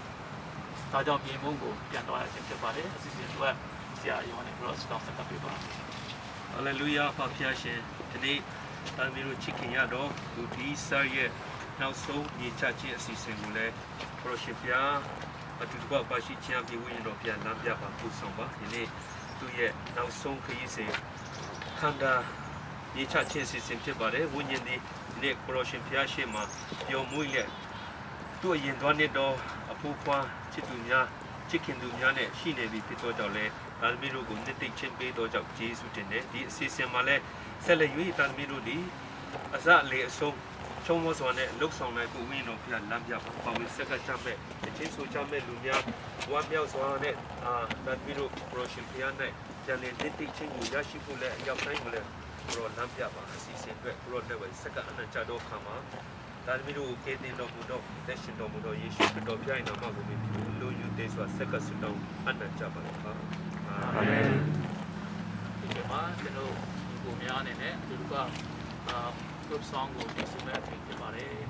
ဒါကြောင့်မြင်မှုကိုပြန်သွားရခြင်းဖြစ်ပါတယ်အစီအစဉ်အတွက်ဆရာယောဟန်နဲ့ဘရော့စတောင်းဆက်ပေးပါ Hallelujah ဖဖျားရှင်ဒီနေ့တာမီတို့ချစ်ခင်ရတော့သူဒီစာရဲ့နောက်ဆုံးညီချခြင်းအစီအစဉ်ကိုလည်းပရိုရှင်ဖျားအတူတူပါရှိချမ်းပြေဝင်းတော်ပြန်လမ်းပြပါပူဆောင်ပါဒီနေ့သူရဲ့နောက်ဆုံးခရီးစဉ်ခန္ဓာညီချခြင်းအစီအစဉ်ဖြစ်ပါတယ်ဝိညာဉ်ဒီနေ့ပရိုရှင်ဖျားရှင်မှာပျော်မွေ့လက်သူ့ရင်သွားနေတော့အဖိုးဖွားချစ်သူများချစ်ခင်သူများနဲ့ရှိနေပြီဖြစ်တော့ကြောင့်လဲတာမီတို့ကိုနှစ်သိမ့်ချင်းပေးတော့ကြောင့်ယေရှုတင်တယ်ဒီအစီအစဉ်မှာလဲဆက်လက်၍တာမီတို့ဒီအစလေအဆုံးချုံမစွာနဲ့လှုပ်ဆောင်နိုင်ကိုဝင်းတော်ဖျားလမ်းပြပါပေါင်းစက်ကချမဲ့အချင်းဆိုချမဲ့လူများဝမ်းမြောက်စွာနဲ့တာမီတို့ပရိုရှင်ဖျားနဲ့ကျန်တဲ့နှစ်သိမ့်ချင်းကိုရရှိဖို့လဲအရောက်တိုင်းမလဲပရိုလမ်းပြပါအစီအစဉ်အတွက်ပရိုလက်ဝဲစက်ကအနံ့ချတော့ခါမှာ ဒါသမီးတို့ကိုကဲတင်တော်မူတော့တက်ရှင်တော်မူတော့ယေရှုခရစ်တော်ဖျားရင်တော်မှာကိုမြည်ပြီးလူယူသေးစွာဆက်ကဆုတောင်းအနန္တကြပါလို့ပါအာမင်ဒီမှာကျွန်တော်ဒီကိုများအနေနဲ့ဒီကgood song ကိုတင်ဆက်မဲ့ဖြစ်ပါတယ်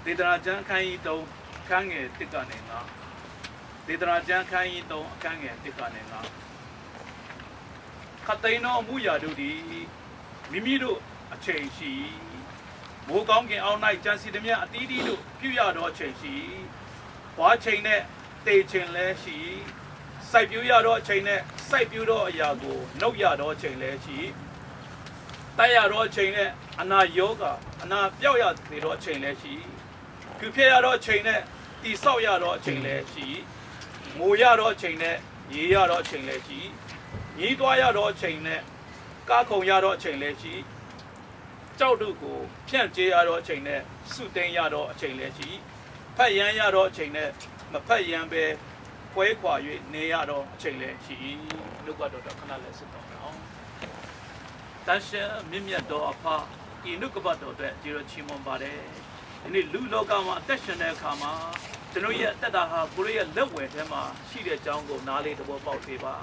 Deeshrv Chang Khum Kange Tikanenga Deeshrv Chang Khum Kange Tikanenga Kataino Muya Dudi Mimido a change Mokong all night Jansi Demia Adido Puya do change Watching it they chain leshi Saibuya do chain it Saibudo Yago no yado chain leshi Taya do chain it Ana yoga Ana Yoya the do chain leshi Kupia chain it, the Soya chain lechi, Moya chain it, Yia chain lechi, Yidwaya chain it, Kakoya chain lechi, Chauduko, Pianjaya chain it, Sutenya chain lechi, Payanya chain it, Mapayambe, Quakwa, Neado chain lechi, look at the canal. 但是明面多怕，一路个把多对，就是起码把的，你路老干嘛，但是呢看嘛，这种也但哈，不是也乐为的嘛，系列讲过哪里都不包对吧？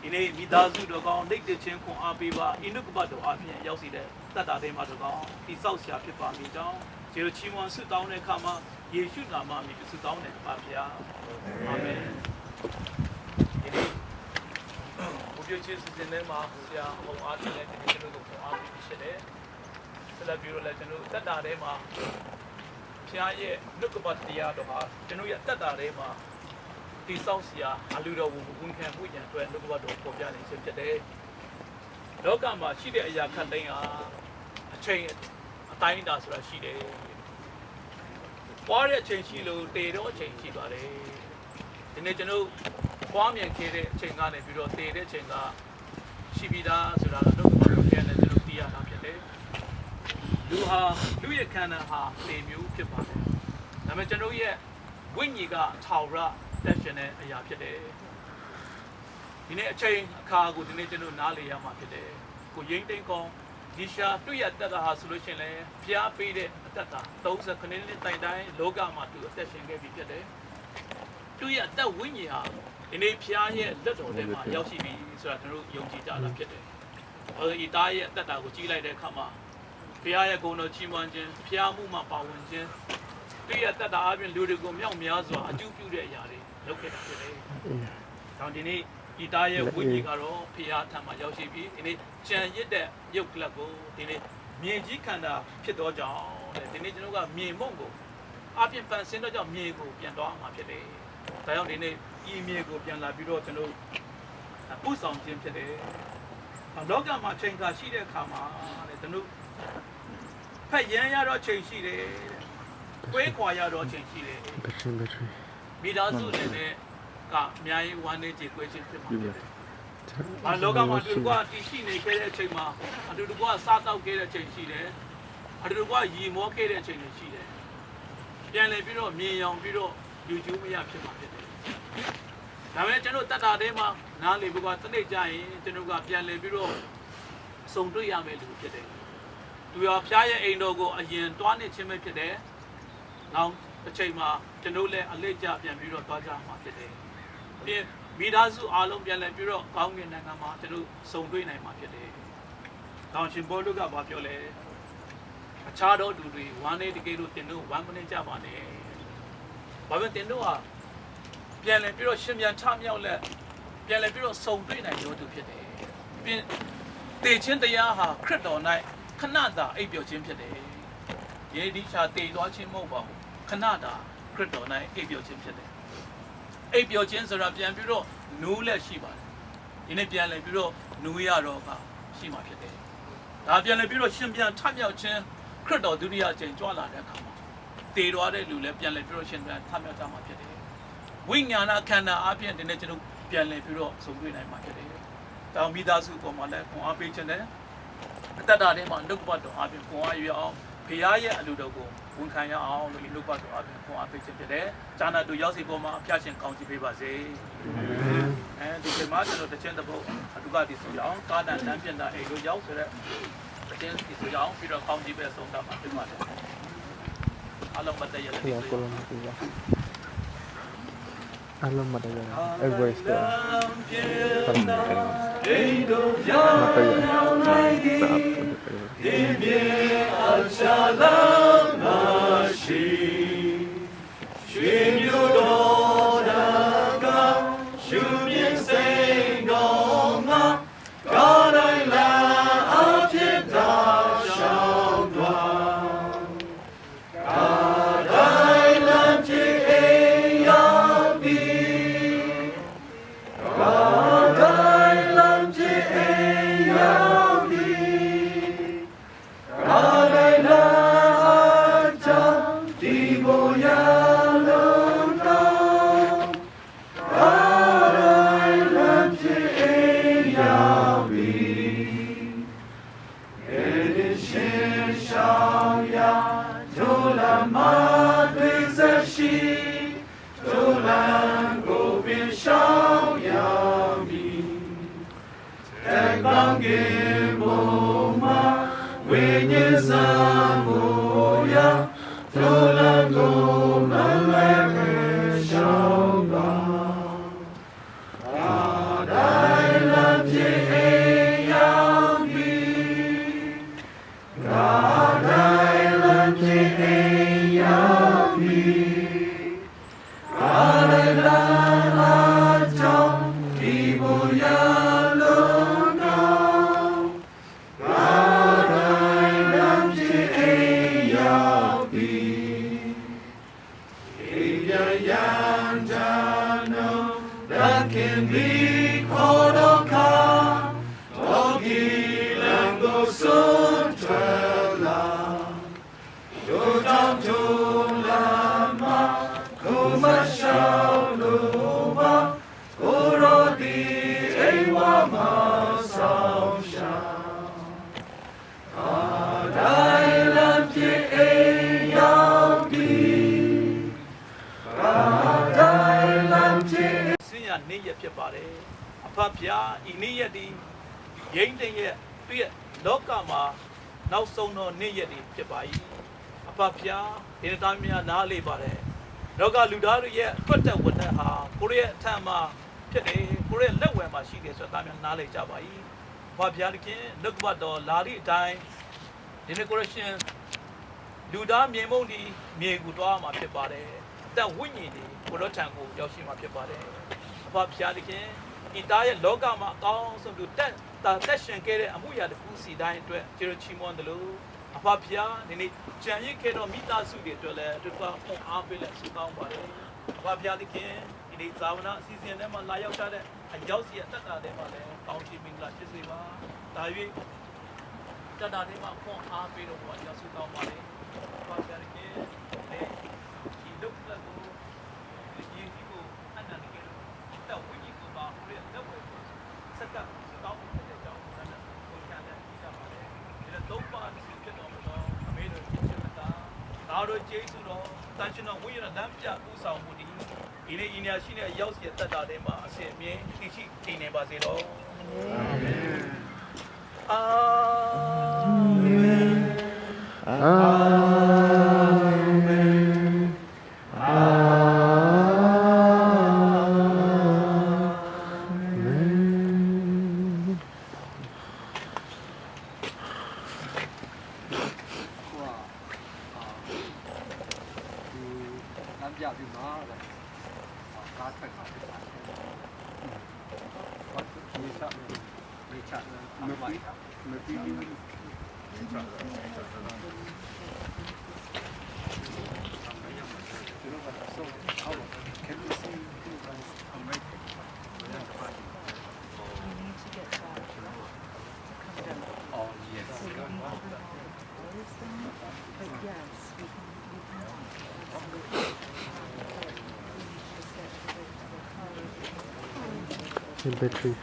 因为米大叔都讲，你的情况阿比吧，一路个把多阿片，要是的，但的嘛都讲，你少下去把米讲，就是起码是到那看嘛，也许那嘛，你是到那阿片，阿门。因为。我觉得是真的嘛，像红阿弟来这里都红阿弟些的，是来比如来这里得打的嘛，平时那个把地呀的话，这里也得打的嘛，地少些啊，阿路的我看不见，对，那个把都国家的些些的，老干嘛，系列也看的啊，钱大一点是来系列，花的钱系路，地的钱系多的，现在这里。画面开的情感呢，比如对的情感，西边的是啦，那个片呢，这种底下那片的，路也看呢哈，对面片吧的，那么这种也，温一个炒热，但是呢，哎呀片的，你那钱卡过的那这种哪里呀嘛片的，过认真讲，你下对呀，得哈是路线嘞，偏背的得，都是可能你带老干嘛都得先给片的，对呀，得温一下。因为偏也热到的嘛，要是比是吧？他说用几家那别的，一打也得打过几来的看嘛，偏也讲到7万斤，偏木嘛8万斤，对呀，得打那边留的个苗是吧？就比这样的，都给他别的。然后今天一打也温一个咯，偏他嘛要是比，因为前一代有那个，今天面积看到偏多少的，今天这个面蒙个，那边本身都叫面个变多嘛别的，但要今天。一面个变啦，比如这种不上进些的，老干嘛全家系列看嘛，这种拍人也要全系的，规划也要全系的。米大叔呢，个面玩的这规矩是嘛的。老干嘛如果地气呢开的全嘛，如果沙道开的全系的，如果羽毛开的全系的，变了比如绵羊，比如牛猪没也偏嘛的。那么这种得打的嘛，哪里不管真的讲，这种个变来比如送对也没路撇的，主要偏也那个人短的前面撇的，然后这嘛这种嘞阿来家变比如多家嘛撇的，变米大叔阿龙变来比如高原那个嘛，这种送对那嘛撇的，然后新波路个把表嘞，查到路对，玩的这个路电路玩不能加嘛的，我们电路啊。变了，比如身边差苗了，变了，比如收对那有都撇的，变对钱的呀哈，看到那看那的A标钱撇的，也底下对多钱冇包，看那的看到那A标钱撇的，A标钱是啥变？比如努了西吧，因为变了，比如努呀罗个西嘛撇的，那变了，比如身边差苗钱看到都里呀钱抓来的看嘛，对多的努了变了，比如身边差苗差嘛撇的。温雅那看那阿边的那这种变来，比如送对来嘛，这里，到米大叔过嘛来，过阿边真的，得打的嘛，六把多阿边过阿月熬，皮亚也路到过，温看呀熬，六把多阿边过阿边真的，咱那都要是过嘛，偏心抗击被巴子，就是嘛，这都真的不，都搞的是样，搞那南边的哎，都要是嘞，真是样，比如抗击被送到嘛，对嘛的，阿龙不得也是。Alam madagal. Everest. Bang နေ့ရက်ဖြစ်ပါတယ်အဖဖျားဤနေ့ရက်ဒီဂိမ်းတဲ့ရဲ့သူ့ရဲ့လောကမှာနောက်ဆုံးသောနေ့ရက်ဒီဖြစ်ပါ၏အဖဖျားဒီတိုင်းများနားလေပါတယ်လောကလူသားတို့ရဲ့အထွက်တဲ့ဝတ္တဟာကိုရဲ့အထံမှာဖြစ်တယ်ကိုရဲ့လက်ဝဲမှာရှိတယ်ဆိုတာများနားလေကြပါ၏အဖဖျားတခင်နှုတ်ကပတ်တော်လာသည့်အတိုင်းဒီနေ့ကိုရရှင်လူသားမြေမုံဒီမြေကူတွားမှာဖြစ်ပါတယ်အသက်ဝိညာဉ်တွေကိုလောထံကိုရောက်ရှိမှာဖြစ်ပါတယ်အဖဖျားတခင်ဤသားရဲ့လောကမှာအကောင်းဆုံးသူတက်ရှင်ခဲ့တဲ့အမှုရာတစ်ခုစီတိုင်းအတွက်ကျေးဇူးချီးမွမ်းတယ်လို့အဖဖျားဒီနေ့ကြံရစ်ခဲ့တော့မိသားစုတွေအတွက်လည်းတူတူအောင်အားပေးလက်ဆုတောင်းပါတယ်အဖဖျားတခင်ဒီနေ့ဇာဝနာအစီအစဉ်ထဲမှာလာရောက်ကြတဲ့အရောက်စီအသက်တာတွေမှာလည်းကောင်းချီးမင်္ဂလာဖြစ်စေပါဒါ၍တတ်တာတွေမှာခွန်အားပေးတော့ဘာရောက်ဆုတောင်းပါတယ်အဖဖျားတခင်ဒီလုတ်လက်ကိုဒီကိုအနန္တကေတော့ဝိညာဉ်ကိုပါဘယ်တော့စက်ကတောင်းတဲ့ကြောင့်ကိုယ်ကလည်းကြည့်ကြပါလေဒီတော့သုံးပါးဖြစ်တော်မူသောအမေတို့ဖြစ်ချင်တာဒါတို့ကျေးဇူးတော်တန်ရှင်တော်ဝိညာဉ်တော်လမ်းပြပူဆောင်မှုဒီနေ့ဤနေရာရှိတဲ့ရောက်စီတက်တာတွေမှာအစဉ်အမြဲတည်ရှိတည်နေပါစေတော့အာမင်အာမင်အာမင်battery.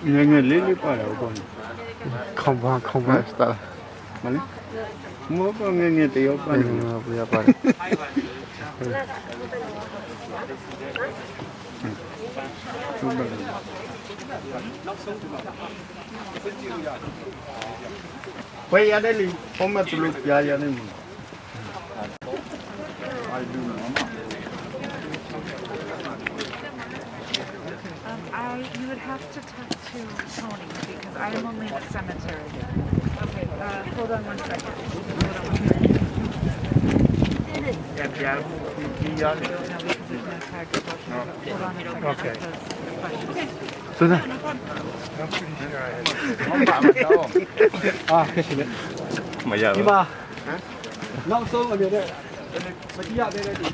Nghe lili para con. Không ba está. ¿Vale? Mua con nghe te yo para. Voy a parar. Quay ra đây đi, không mà tụi ra đây mình. You would have to talk to Tony because I am only in the cemetery. Okay, hold on one second. Okay. Suna. Cái gì đấy? Mà giờ. Nhưng mà nó sâu ở đây. Mà chỉ ở đây thì.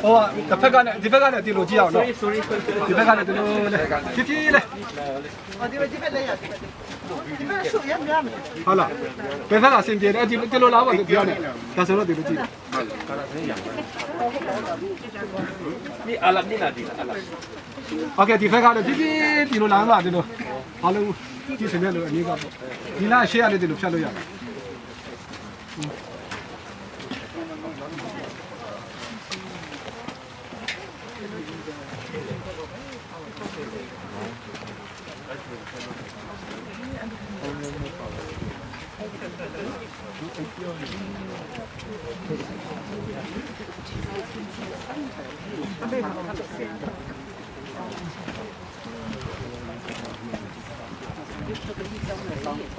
โอ้แต่เพื่อนกันเนี่ยที่เพื่อนกันเนี่ยที่รู้จีเอาเนาะที่เพื่อนกันเนี่ยที่รู้เลยที่เลย好了，别看了，先别的，这路老板就漂亮，但是我对不起。你阿拉你哪地阿拉？OK，地方看了，这路老板这路，好了，这前面路你个，你那些啊，这路偏路呀。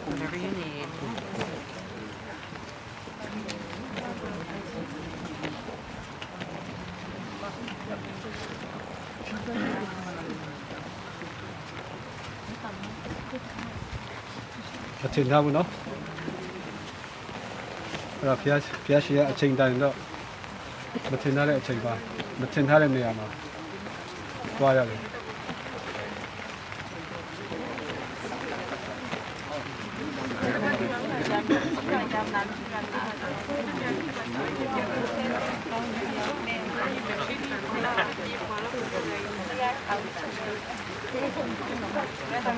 Whatever you need. အချိန်ထားဘူးနော်အဲ့တော့ဖျားရှိရဲ့အချိန်တိုင်းတော့မထင်ထားတဲ့အချိန်ပါမထင်ထားတဲ့နေရာမှာသွားရတယ်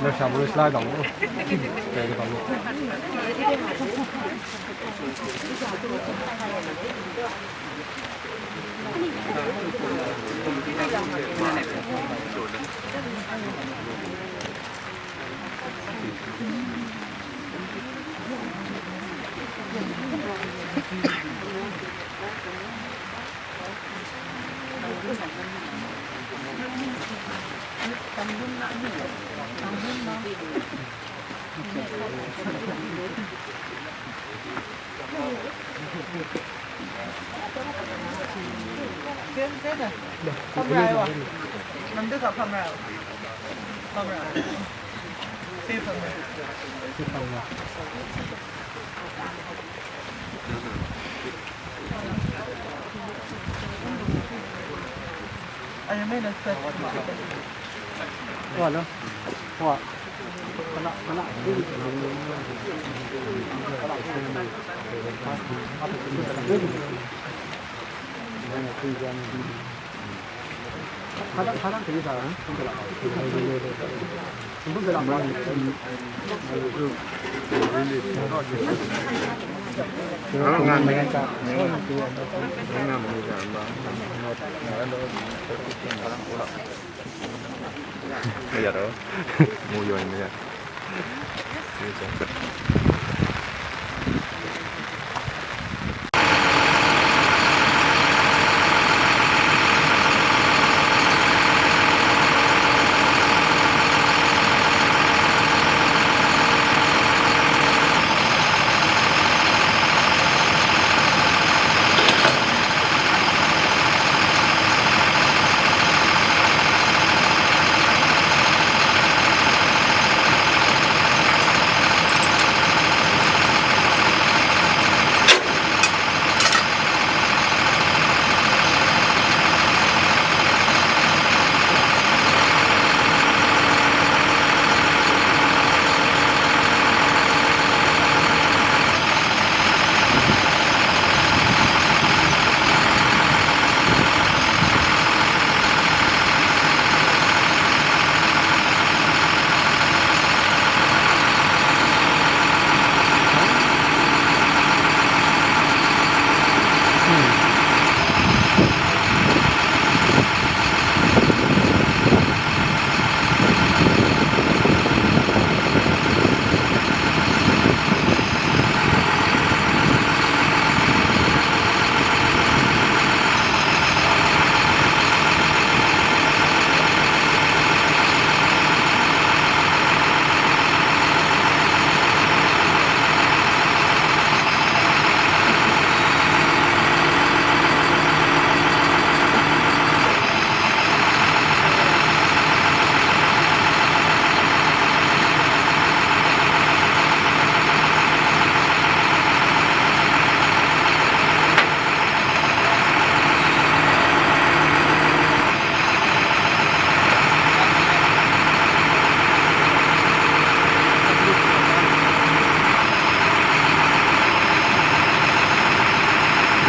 เราชาบูสไลด์ต่อมั้งเดี๋ยวต่อมั้งว่าแล้วว่าขณะที่사람 되게 잘하네. 손들 안 맞는 그런 거니까. bây giờ đó mua vô bây giờ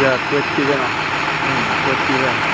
giờ quét kia nào quét kia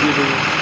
Thank you.